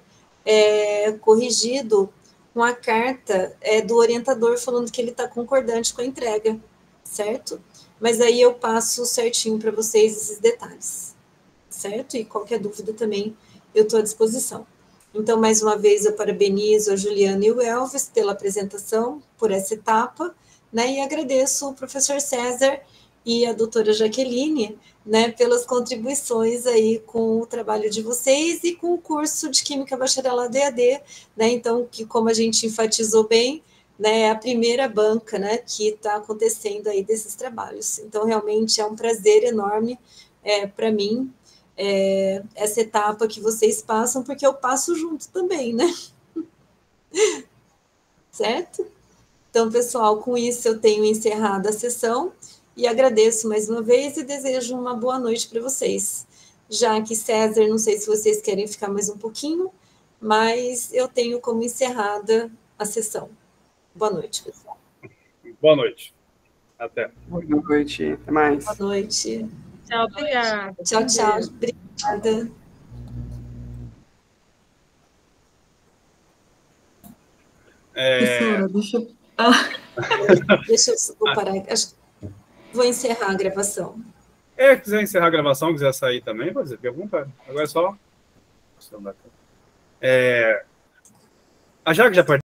corrigido com a carta do orientador falando que ele está concordante com a entrega, certo? Mas aí eu passo certinho para vocês esses detalhes, certo? E qualquer dúvida também eu estou à disposição. Então, mais uma vez, eu parabenizo a Juliana e o Elvis pela apresentação, por essa etapa, né? E agradeço o professor César e a doutora Jaqueline, né, pelas contribuições aí com o trabalho de vocês e com o curso de Química Bacharelado EAD, né, então, que como a gente enfatizou bem, né, é a primeira banca, né, que está acontecendo aí desses trabalhos. Então, realmente é um prazer enorme para mim, essa etapa que vocês passam, porque eu passo junto também, né? Certo? Então, pessoal, com isso eu tenho encerrado a sessão e agradeço mais uma vez e desejo uma boa noite para vocês. Já que César, não sei se vocês querem ficar mais um pouquinho, mas eu tenho como encerrada a sessão. Boa noite, pessoal. Boa noite. Até. Boa noite. Até mais. Boa noite. Tchau, obrigada. Tchau, tchau. Obrigada. Professora, deixa eu... Deixa eu parar. Vou encerrar a gravação. Quiser encerrar a gravação, quiser sair também, pode dizer, fique à vontade. Agora é só... A Jaque já participou.